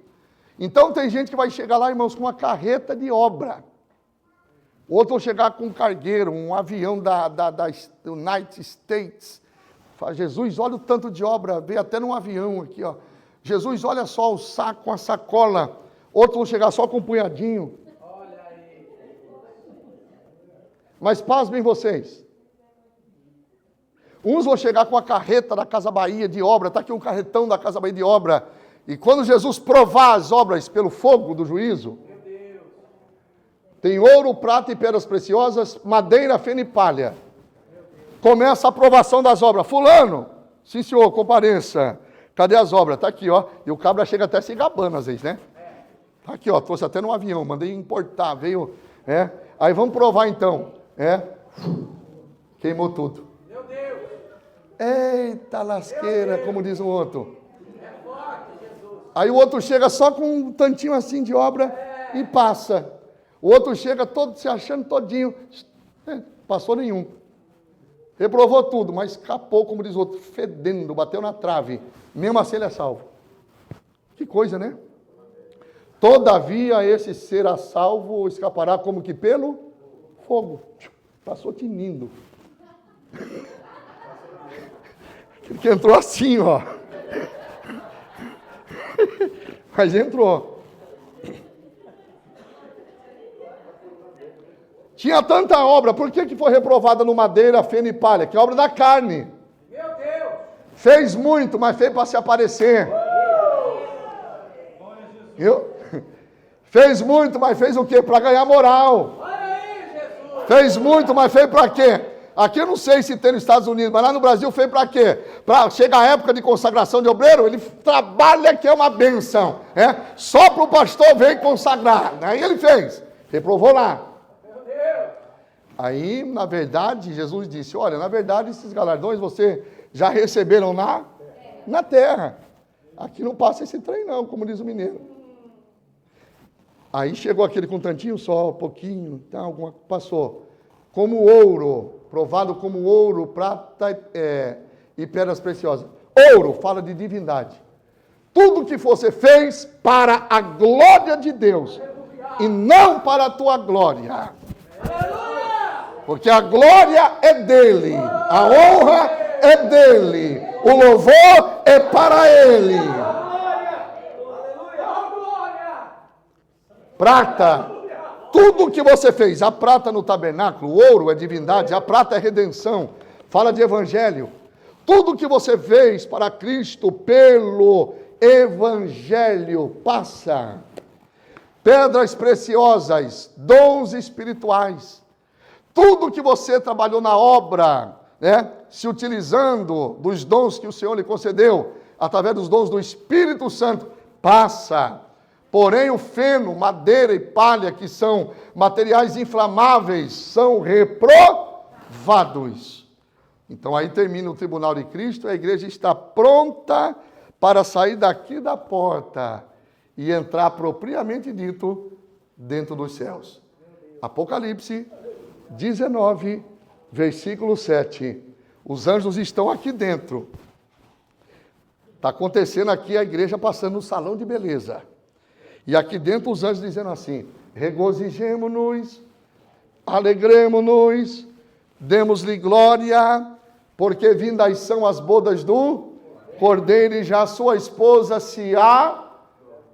Então tem gente que vai chegar lá, irmãos, com uma carreta de obra. Outro vai chegar com um cargueiro, um avião da United States. Fala, Jesus, olha o tanto de obra, veio até num avião aqui, ó. Jesus, olha só o saco, a sacola. Outros vão chegar só com um punhadinho. Olha aí. Mas pasmem vocês. Uns vão chegar com a carreta da Casa Bahia de obra. Está aqui um carretão da Casa Bahia de obra. E quando Jesus provar as obras pelo fogo do juízo, tem ouro, prata e pedras preciosas, madeira, feno e palha. Começa a aprovação das obras. Fulano, sim senhor, compareça. Cadê as obras? Está aqui, ó. E o cabra chega até se gabando às vezes, né? Está aqui, ó. Trouxe até num avião, mandei importar, veio. Aí vamos provar então. Queimou tudo. Meu Deus. Eita lasqueira, como diz o outro. Aí o outro chega só com um tantinho assim de obra e passa. O outro chega todo se achando todinho. Passou nenhum. Reprovou tudo, mas escapou, como diz o outro, fedendo, bateu na trave. Mesmo assim ele é salvo. Que coisa, né? Todavia esse será salvo, escapará como que pelo fogo. Passou tinindo. Ele que entrou assim, ó. Mas entrou. Tinha tanta obra, por que foi reprovada no madeira, feno e palha? Que é obra da carne. Meu Deus. Fez muito, mas fez para se aparecer. Viu? Fez muito, mas fez o quê? Para ganhar moral. Olha aí, Jesus. Fez muito, mas fez para quê? Aqui eu não sei se tem nos Estados Unidos, mas lá no Brasil fez para quê? Para chegar a época de consagração de obreiro, ele trabalha que é uma benção. Só para o pastor vir consagrar. Aí ele fez. Reprovou lá. Aí, na verdade, Jesus disse, olha, na verdade, esses galardões você já receberam na terra. Aqui não passa esse trem não, como diz o mineiro. Aí chegou aquele com tantinho só, pouquinho, tá, passou. Como ouro, provado como ouro, prata e pedras preciosas. Ouro fala de divindade. Tudo que você fez para a glória de Deus e não para a tua glória. Porque a glória é dele, a honra é dele, o louvor é para ele. Prata, tudo que você fez, a prata no tabernáculo, o ouro é divindade, a prata é redenção, fala de evangelho. Tudo que você fez para Cristo pelo evangelho passa. Pedras preciosas, dons espirituais. Tudo que você trabalhou na obra, né, se utilizando dos dons que o Senhor lhe concedeu, através dos dons do Espírito Santo, passa. Porém, o feno, madeira e palha, que são materiais inflamáveis, são reprovados. Então, aí termina o tribunal de Cristo, a igreja está pronta para sair daqui da porta e entrar, propriamente dito, dentro dos céus. Apocalipse 19, versículo 7. Os anjos estão aqui dentro. Está acontecendo aqui a igreja passando no salão de beleza. E aqui dentro os anjos dizendo assim: regozijemo-nos, alegremo-nos, demos-lhe glória, porque vindas são as bodas do Cordeiro e já a sua esposa se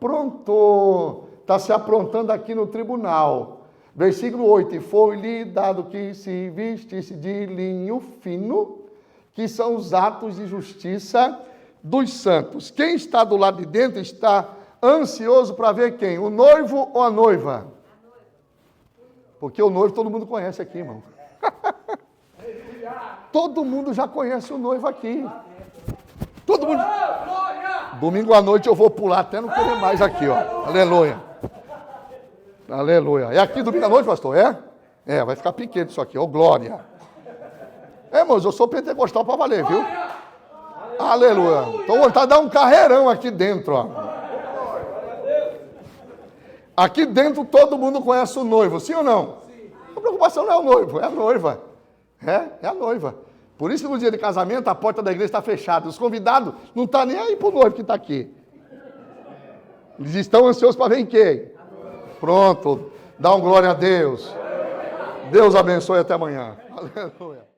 aprontou. Está se aprontando aqui no tribunal. Versículo 8, e foi-lhe dado que se vestisse de linho fino, que são os atos de justiça dos santos. Quem está do lado de dentro está ansioso para ver quem? O noivo ou a noiva? Porque o noivo todo mundo conhece aqui, irmão. Todo mundo já conhece o noivo aqui. Todo mundo. Domingo à noite eu vou pular até não querer mais aqui, ó. Aleluia. Aleluia. É aqui domingo à noite, pastor? É, vai ficar pequeno isso aqui, ó, glória. Irmãos, eu sou pentecostal para valer, viu? Aleluia. Estou vontade de dar um carreirão aqui dentro, ó. Aqui dentro todo mundo conhece o noivo, sim ou não? Sim. A preocupação não é o noivo, é a noiva. É a noiva. Por isso que no dia de casamento a porta da igreja está fechada. Os convidados não estão nem aí para o noivo que está aqui. Eles estão ansiosos para ver quem? Pronto. Dá um glória a Deus. Deus abençoe até amanhã. Aleluia.